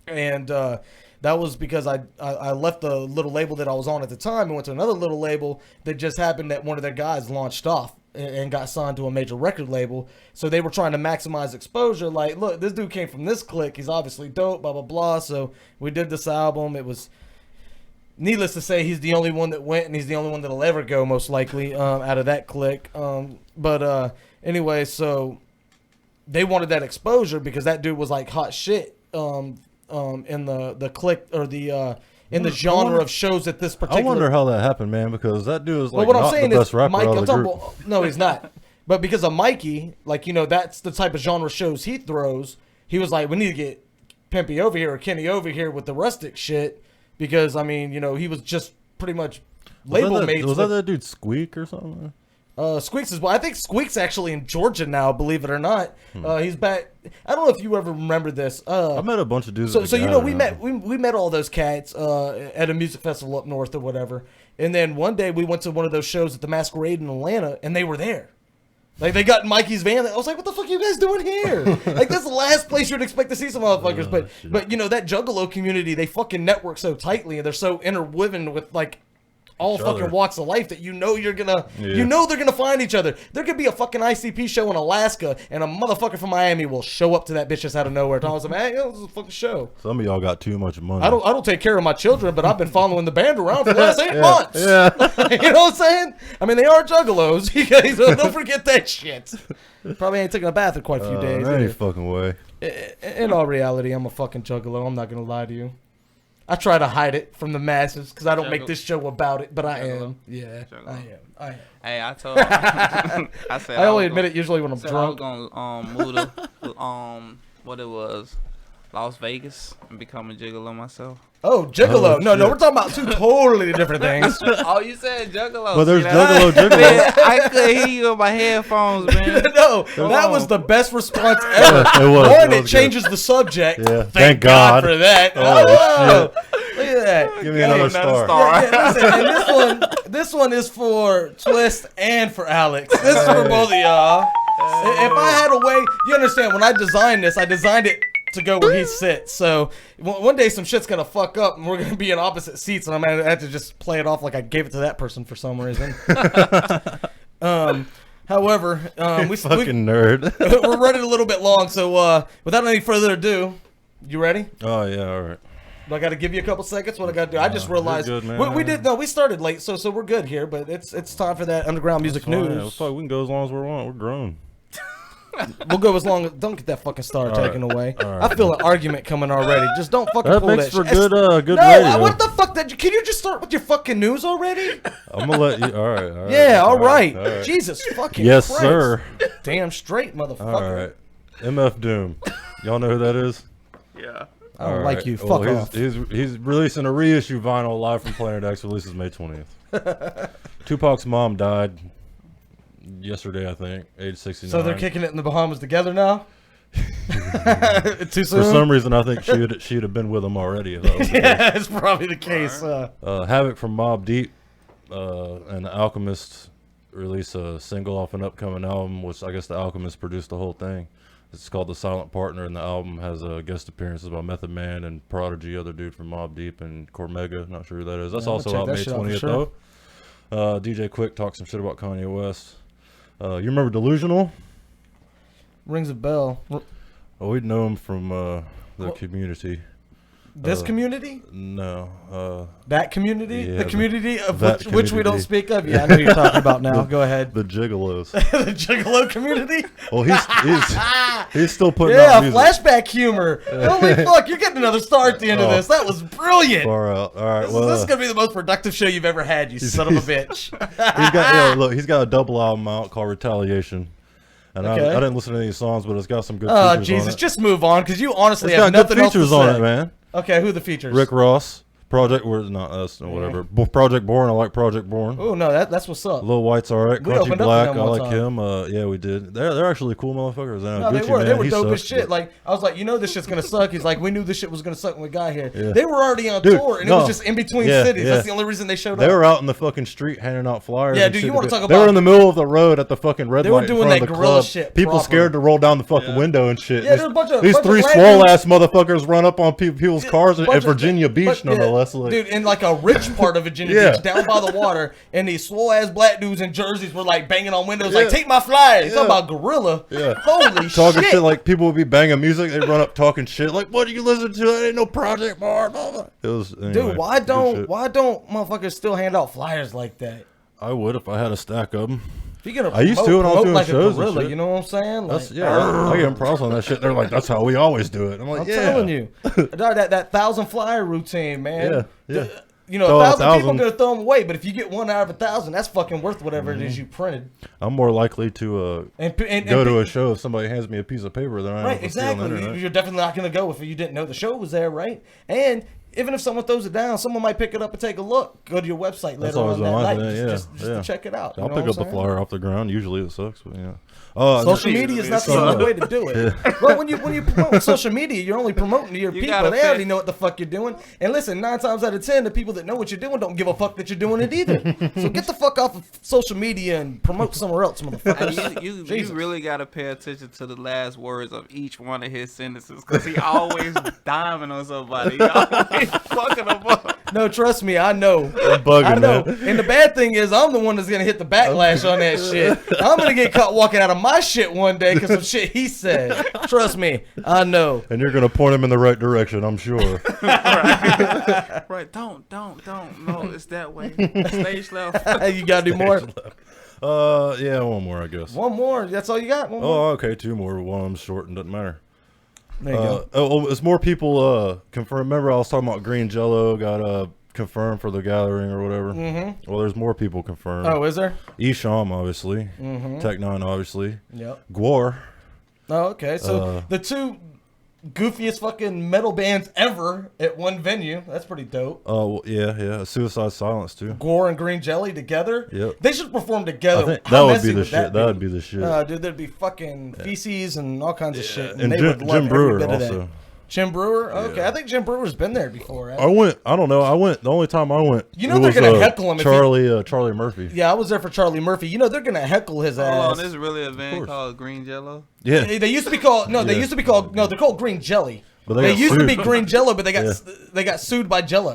And that was because I left the little label that I was on at the time and went to another little label that just happened that one of their guys launched off and got signed to a major record label. So they were trying to maximize exposure. Like, look, this dude came from this clique. He's obviously dope, blah, blah, blah. So we did this album. It was, needless to say, he's the only one that went, and he's the only one that'll ever go, most likely, out of that clique. Anyway, so they wanted that exposure because that dude was like hot shit in the clique, or in the genre of shows at this particular. I wonder how that happened, man, because that dude is like what I'm not saying the is, best rapper Mike, out of the group. no, he's not. But because of Mikey, like, you know, that's the type of genre shows he throws. He was like, we need to get Pimpy over here or Kenny over here with the rustic shit, because I mean, you know, he was just pretty much label mates. Was that dude Squeak or something? Squeaks is, well, I think Squeaks actually in Georgia now, believe it or not. He's back. I don't know if you ever remember this. I met a bunch of dudes. So you know, we met all those cats at a music festival up north or whatever. And then one day we went to one of those shows at the Masquerade in Atlanta, and they were there. Like, they got in Mikey's van. I was like, what the fuck are you guys doing here? Like, that's the last place you'd expect to see some motherfuckers. But you know, that Juggalo community, they fucking network so tightly, and they're so interwoven with, like, all fucking walks of life that you know they're gonna find each other. There could be a fucking ICP show in Alaska, and a motherfucker from Miami will show up to that bitch just out of nowhere. Telling them, hey, this is a fucking show. Some of y'all got too much money. I don't take care of my children, but I've been following the band around for the last 8 months. Yeah. You know what I'm saying? I mean, they are juggalos. You guys don't forget that shit. Probably ain't taking a bath in quite a few days. Any fucking way. In all reality, I'm a fucking juggalo. I'm not gonna lie to you. I try to hide it from the masses because I don't make this show about it, but I am. Yeah, I am. Hey, I told I said I only admit it usually when I'm drunk. I was gonna move to what it was, Las Vegas, and become a gigolo myself. Oh, gigolo! No, we're talking about two totally different things. Oh, you said juggalo. Well, there's gigolo. Man, I could hear you on my headphones, man. No, that was the best response ever. It was changes the subject. Yeah, thank God for that. Oh, shit. Look at that. Give me another star. Yeah, listen, and this one is for Twist and for Alex. This is for both of y'all. If I had a way, you understand, when I designed this, I designed it to go where he sits. So one day some shit's gonna fuck up and we're gonna be in opposite seats, and I'm gonna have to just play it off like I gave it to that person for some reason. However, we fucking nerd. We're running a little bit long, so without any further ado, you ready? Oh yeah, all right. Do I got to give you a couple seconds? What I got to do? I just realized good, man. we started late, so we're good here. But it's time for that underground music news. Yeah, we can go as long as we want. We're grown. We'll go as long as, don't get that fucking star taken away. Right. I feel an argument coming already. Just don't fucking that pull makes that for shit. good no, radio. What the fuck? Can you just start with your fucking news already? I'm gonna let you. All right. Yeah, all right. Jesus fucking yes, Christ. Sir. Damn straight, motherfucker. All right. MF Doom. Y'all know who that is? Yeah. I don't like you. Fuck off. He's releasing a reissue vinyl live from Planet X. Releases May 20th. Tupac's mom died yesterday, I think, age 69. So they're kicking it in the Bahamas together now? Too soon? For some reason, I think she'd have been with him already. If that was yeah, it's probably the case. Havoc from Mobb Deep and The Alchemist release a single off an upcoming album, which I guess The Alchemist produced the whole thing. It's called The Silent Partner, and the album has guest appearances by Method Man and Prodigy, other dude from Mobb Deep, and Cormega. Not sure who that is. That's also out May 20th, though. DJ Quick talked some shit about Kanye West. You remember Delusional? Rings a bell. Oh, we'd know him from the community. This community? No. That community? Yeah, the community of that which we don't speak of? Yeah, I know who you're talking about now. Go ahead. The Gigolos. The Gigolo community? Well, he's still putting out music. Flashback humor. Holy fuck, you're getting another star at the end of this. That was brilliant. Far out. All right, this is going to be the most productive show you've ever had, you son of a bitch. He's got a double album out called Retaliation. And I didn't listen to any songs, but it's got some good features on it. Oh, Jesus, just move on, because you honestly have nothing else to say. It's got good features on it, man. Okay, who are the features? Rick Ross, Project, not us, whatever. Project Born, I like Project Born. Oh, no, that's what's up. Lil White's alright. Crunchy Black, I like him. Yeah, we did. They're actually cool motherfuckers. No, they were dope as shit. Like, I was like, you know this shit's gonna suck. He's like, we knew this shit was gonna suck when we got here. Yeah. They were already on tour, and it was just in between cities. That's the only reason they showed up. They were out in the fucking street handing out flyers. Yeah, dude, you want to talk about? They were in the middle of the road at the fucking red light in front of the club. Shit people scared to roll down the fucking window and shit. Yeah, there's a bunch of these three swole ass motherfuckers run up on people's cars at Virginia Beach, nonetheless. us. Like, dude, in like a rich part of Virginia Yeah. Beach, down by the water, and these swole ass black dudes in jerseys were like banging on windows, like, take my flyers. Talking about Gorilla. Yeah. Holy talking shit. shit like people would be banging music. They run up talking shit like, "What do you listen to? That ain't no Project Bar." Blah, blah. It was anyway, Dude, why good don't shit. motherfuckers still hand out flyers like that? I would if I had a stack of them. If you're gonna I used to when I was doing like shows a gorilla, and shit. you know what I'm saying? Like, I give them props on that shit. They're like, "That's how we always do it." I'm like, I'm "Yeah." telling you, that 1,000 flyer routine, man. Yeah. You know, Throw 1,000 people are gonna throw them away, but if you get one out of 1,000, that's fucking worth whatever it is you printed. I'm more likely to And go to a show if somebody hands me a piece of paper than I am Right, if I see it on the exactly. internet. You're definitely not gonna go if you didn't know the show was there, right? And even if someone throws it down, someone might pick it up and take a look. Go to your website That's later always on that on my night thing, just to check it out. I'll you know pick what up the I'm saying? flyer off the ground. Usually it sucks, but yeah. Social media is not the only way to do it. Well, when you promote social media, you're only promoting to your people. gotta They pick- already know what the fuck you're doing. And listen, 9 times out of 10, the people that know what you're doing don't give a fuck that you're doing it either. So get the fuck off of social media and promote somewhere else, motherfuckers. You Jesus. really gotta pay attention to the last words of each one of his sentences, because he always diming on somebody. He always fucking them up. No, trust me, I know. bugging, I know. man. And the bad thing is, I'm the one that's gonna hit the backlash on that shit. I'm gonna get caught walking out of my shit one day because of shit he said. Trust me, I know. And you're gonna point him in the right direction, I'm sure. Right, don't. No, it's that way. Stage left. You gotta do more. Yeah, one more, I guess. One more. That's all you got. One more. Oh, okay, 2 more. One of them's short and doesn't matter. There you go. Oh, it's more people confirm. Remember, I was talking about Green Jello got confirmed for the gathering or whatever. Mhm. Well, there's more people confirmed. Oh, is there? Esham, obviously. Mhm. Tech 9, obviously. Yep. Gwar. Oh, okay. So the two goofiest fucking metal bands ever at one venue. That's pretty dope. Oh, well, yeah. Suicide Silence too. Gore and Green Jelly together. Yep. They should perform together. I think How that would messy be the shit. That would be the shit. Dude, there'd be fucking feces and all kinds of shit. And they Jim- would love Jim every Brewer bit of that. also. Jim Brewer? Okay, I think Jim Brewer's been there before. I went. I don't know. I went. The only time I went. You know it they're was, gonna heckle him if Charlie Murphy. Yeah, I was there for Charlie Murphy. You know they're gonna heckle his Hold ass. on, this is really a band called Green Jello? Yeah. They used to be called They Yeah. used to be called they're called Green Jelly. But they got used to be sued. Green Jello, but they got Yeah. they got sued by Jello.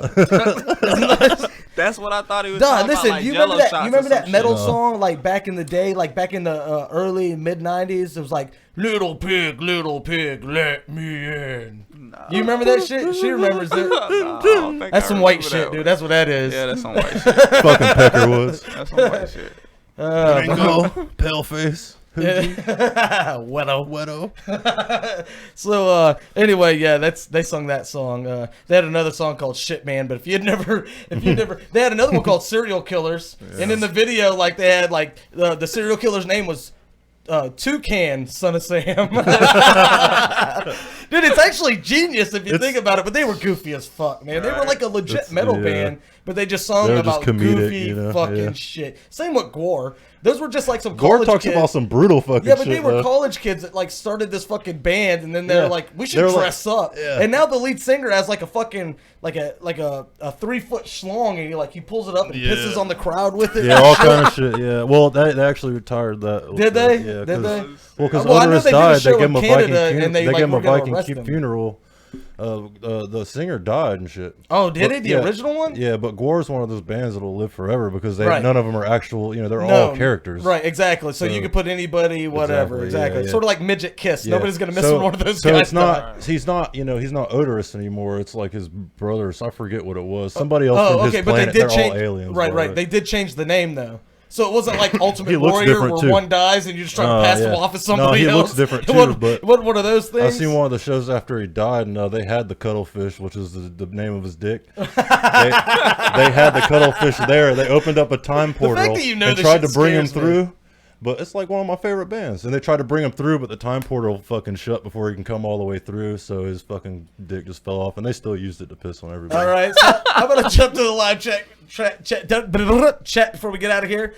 That's what I thought he was Duh, talking listen, about, like you Jello remember that? shots You or remember that some metal shit. song like back in the day, like back in the early mid '90s? It was like little pig, let me in." You remember that shit? She remembers it. No, I don't think That's I some white remember shit, that dude. one. That's what that is. Yeah, that's some white shit. Fucking Peckerwoods. That's some white shit. Gringo, pale face. Weto. So anyway, yeah, they sung that song. They had another song called Shit Man, but if you never, they had another one called Serial Killers, and in the video, like they had like the serial killer's name was Toucan, Son of Sam. Dude, it's actually genius if you think about it, but they were goofy as fuck, man. They were like a legit metal band, but they just sung They're about just comedic, goofy you know? fucking Yeah. shit. Same with Gore. Those were just like some Gore college talks kids. about some brutal fucking shit. Yeah, but they were though. college kids that like started this fucking band, and then they're Yeah. like, we should They're like- dress up. yeah. And now the lead singer has like a fucking like a 3-foot schlong, and he pulls it up and Yeah. pisses on the crowd with it. Yeah, all kind of shit. Yeah, well, they actually retired that. Did they? Yeah, Did they? Well, because Well, I know Otis they did a died. show They gave him a in Viking. Canada, and they, They like, gave him a were gonna Viking arrest him. funeral. The singer died and shit. Oh, did But- he? The yeah, original one? Yeah, but Gore's one of those bands that'll live forever because Right. none of them are actual. You know, they're No, all characters. Right, exactly. So you can put anybody, whatever. Exactly. yeah. Sort of like Midget Kiss. Yeah. Nobody's gonna miss So- when one of those so guys. it's not. die. He's not. You know, he's not Odorous anymore. It's like his brothers. I forget what it was. Somebody else from his but planet. they did They're change. all aliens. Right, by right. the They did change the name though. So it wasn't like Ultimate He looks Warrior different, where too. one dies and you're just trying to pass him off as somebody no, he else. looks different It too. wasn't- But it wasn't one of those things. I seen one of the shows after he died, and they had the cuttlefish, which is the name of his dick. they had the cuttlefish there. They opened up a time portal that you know and this tried to shit bring him scares me. through. But it's like one of my favorite bands, and they tried to bring him through, but the time portal fucking shut before he can come all the way through. So his fucking dick just fell off, and they still used it to piss on everybody. All right, so I'm gonna jump to the live chat before we get out of here.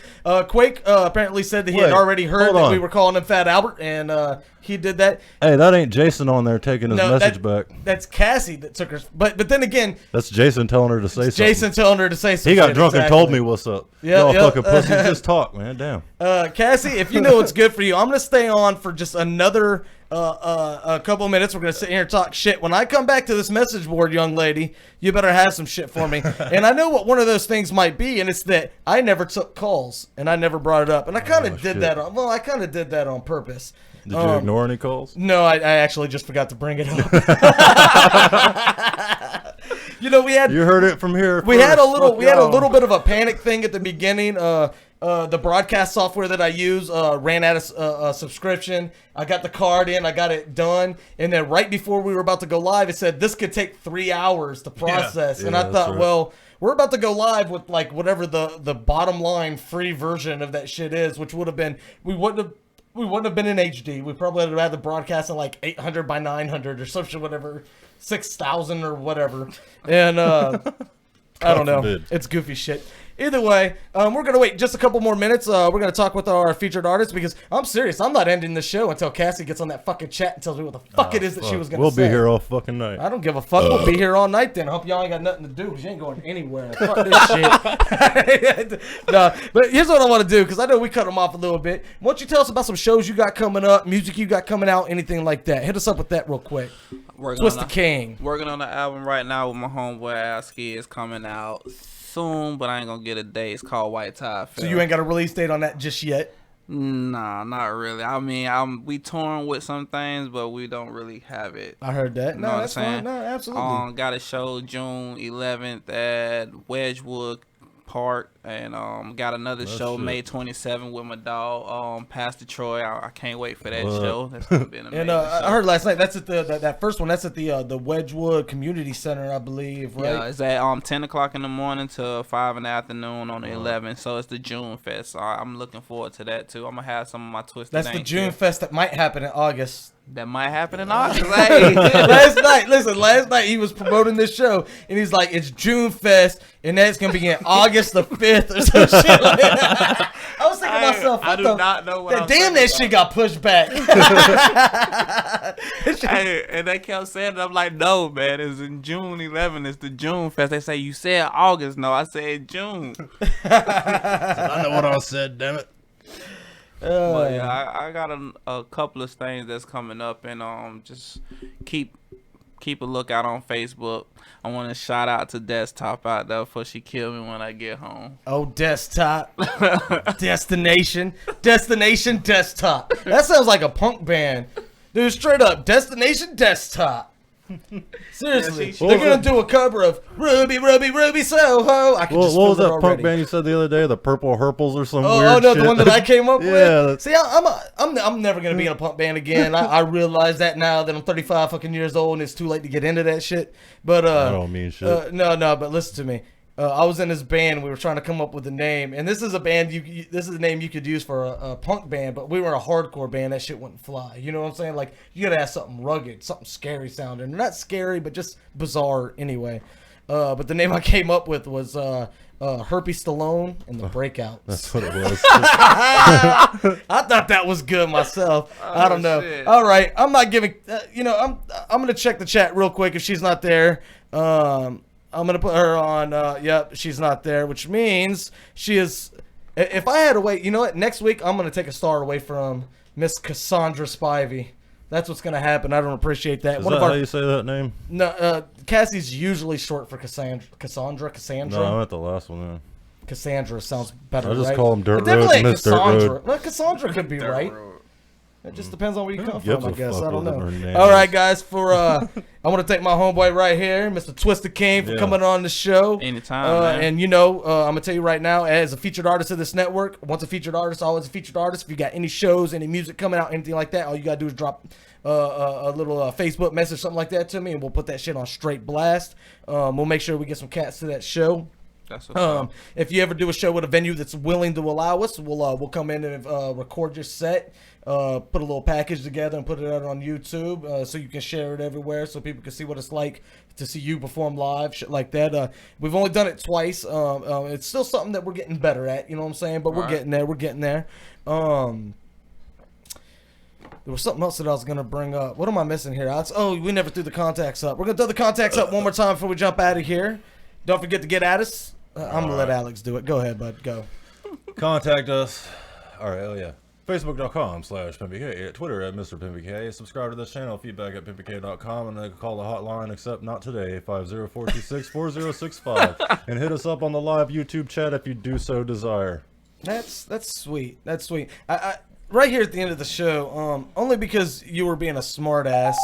Quake apparently said that he had Wait, already heard hold that on. we were calling him Fat Albert, and he did that. Hey, that ain't Jason on there taking his message back. That's Cassie that took her. But then again, That's Jason telling her to say something. Jason telling her to say something. He got drunk and told me what's up. Yeah, Y'all yeah. fucking pussies, just talk, man. Damn. Cassie, if you know what's good for you, I'm gonna stay on for just another a couple of minutes. We're gonna sit here and talk shit. When I come back to this message board, young lady, you better have some shit for me. And I know what one of those things might be, and it's that I never took calls and I never brought it up, and I kind of did that. I kind of did that on purpose. Did you ignore any calls? No, I actually just forgot to bring it up. You know, we had. You heard it from here. We had a little bit of a panic thing at the beginning. The broadcast software that I use ran out of a subscription. I got the card in, I got it done, and then right before we were about to go live, it said this could take 3 hours to process. And I thought, well, we're about to go live with like whatever the bottom line free version of that shit is, which would have been we wouldn't have been in HD. We probably would have had the broadcast in like 800 by 900 or something, whatever, 6,000 or whatever. And I don't know. It's goofy shit. Either way, we're going to wait just a couple more minutes. We're going to talk with our featured artist because I'm serious. I'm not ending the show until Cassie gets on that fucking chat and tells me what the fuck it is that she was going to say. We'll be here all fucking night. I don't give a fuck. We'll be here all night then. I hope y'all ain't got nothing to do because you ain't going anywhere. Fuck this shit. No, but here's what I want to do because I know we cut them off a little bit. Why don't you tell us about some shows you got coming up, music you got coming out, anything like that. Hit us up with that real quick. Twist the King. Working on the album right now with my homeboy Aski. It's coming out soon, but I ain't gonna get a date. It's called White Tie Film. So you ain't got a release date on that just yet? Nah, not really. I mean, we torn with some things, but we don't really have it. I heard that. You know what I'm saying? No, absolutely. Got a show June 11th at Wedgewood Park, and got another show May 27th with my dog, Pastor Troy. I can't wait for that show. That's gonna be an amazing and I heard last night that's at that first one. That's at the Wedgewood Community Center, I believe. Right? Yeah, it's at 10 o'clock in the morning to 5 in the afternoon on the 11th. So it's the June Fest. So I'm looking forward to that too. I'm gonna have some of my Twisted. That's the June Fest that might happen in August. That might happen in August. Hey. last night he was promoting this show and he's like, it's June Fest and that's gonna be in August the 5th or some shit like that. I was thinking to myself, I do not know what damn, that shit got pushed back. Hey, and they kept saying it. I'm like, no, man, it's in June 11th. It's the June Fest. They say, you said August. No, I said June. I know what I said, damn it. But yeah, I got a couple of things that's coming up, and just keep a lookout on Facebook. I want to shout out to Desktop out there before she kill me when I get home. Oh, Desktop. Destination Desktop. That sounds like a punk band. Dude, straight up, Destination Desktop. Seriously, they're gonna do a cover of Ruby, Ruby, Ruby Soho. What was that punk band you said the other day? The Purple Herples or some weird shit? Oh no, the one that I came up yeah, with. See, I'm never gonna be in a punk band again. I realize that now that I'm 35 fucking years old and it's too late to get into that shit. But I don't mean shit. No, but listen to me. I was in this band. We were trying to come up with a name, and this is a band. This is a name you could use for a punk band, but we were a hardcore band. That shit wouldn't fly. You know what I'm saying? Like you gotta have something rugged, something scary sounding. Not scary, but just bizarre anyway. But the name I came up with was Herpy Stallone and the Breakout. That's what it was. I thought that was good myself. I don't know. Shit. All right, I'm not giving. I'm gonna check the chat real quick if she's not there. I'm going to put her on, yep, she's not there, which means she is, if I had to wait, you know what, next week I'm going to take a star away from Miss Cassandra Spivey. That's what's going to happen. I don't appreciate that. Is that how you say that name? No, Cassie's usually short for Cassandra. No, I meant the last one then. Cassandra sounds better, I just right? call him Dirt It definitely Road, ain't Miss Dirt Cassandra. Road. Well, Cassandra could be right. It just depends on where you come Gives from, I a guess. fuck I don't what know. her name All right, is. guys. I want to thank my homeboy right here, Mr. Twisted King, for coming on the show. Anytime, man. And I'm gonna tell you right now, as a featured artist of this network, once a featured artist, always a featured artist. If you got any shows, any music coming out, anything like that, all you gotta do is drop a little Facebook message, something like that, to me, and we'll put that shit on straight blast. We'll make sure we get some cats to that show. That's what's up. If you ever do a show with a venue that's willing to allow us, we'll come in and record your set, put a little package together and put it out on YouTube, so you can share it everywhere, so people can see what it's like to see you perform live, shit like that. We've only done it twice. It's still something that we're getting better at, you know what I'm saying? But we're getting there. We're getting there. There was something else that I was gonna bring up. What am I missing here, Alex? Oh, we never threw the contacts up. We're gonna throw the contacts up one more time before we jump out of here. Don't forget to get at us. I'm gonna let Alex do it. Go ahead, bud. Go. Contact us. All right. Oh yeah. Facebook.com/PimpyK, at Twitter at Mr. PimpyK. Subscribe to this channel, feedback at PimpyK.com, and then call the hotline, except not today, 50426-4065, and hit us up on the live YouTube chat if you do so desire. That's sweet. That's sweet. I right here at the end of the show, only because you were being a smart ass,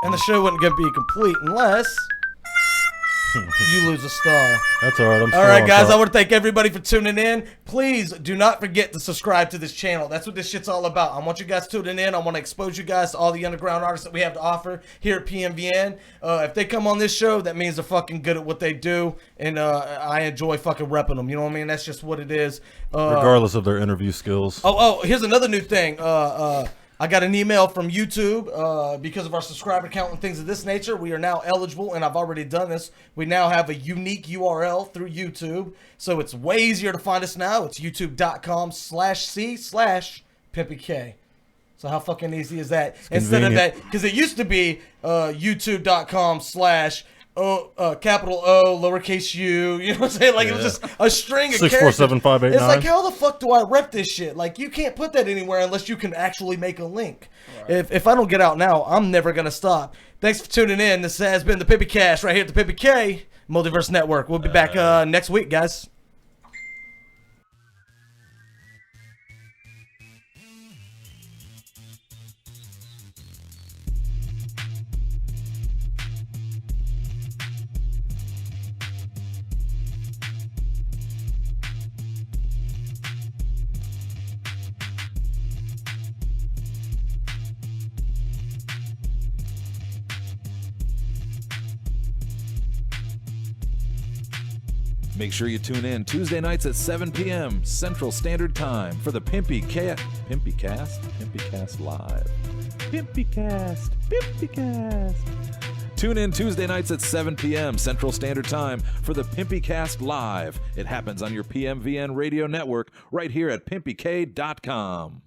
and the show wasn't going to be complete unless you lose a star. That's all right. All right, guys, I want to thank everybody for tuning in. Please do not forget to subscribe to this channel. That's what this shit's all about. I want you guys tuning in. I want to expose you guys to all the underground artists that we have to offer here at PMVN. If they come on this show, that means they're fucking good at what they do, and I enjoy fucking repping them. You know what I mean? That's just what it is. Regardless of their interview skills. Oh, here's another new thing. I got an email from YouTube because of our subscriber count and things of this nature. We are now eligible, and I've already done this. We now have a unique URL through YouTube, so it's way easier to find us now. It's youtube.com/c/PimpyK. So how fucking easy is that? Instead of that, because it used to be youtube.com/ capital O, lowercase u, you know what I'm saying? Like, it was just a string of 6 4 7 5 8 characters. It's 9. like, how the fuck do I rep this shit? Like, you can't put that anywhere unless you can actually make a link. Right. If I don't get out now, I'm never going to stop. Thanks for tuning in. This has been the PimpyCast right here at the PimpyK Multiverse Network. We'll be back next week, guys. Make sure you tune in Tuesday nights at 7 p.m. Central Standard Time for the PimpyCast Live. PimpyCast. Tune in Tuesday nights at 7 p.m. Central Standard Time for the PimpyCast Live. It happens on your PMVN radio network right here at PimpyK.com.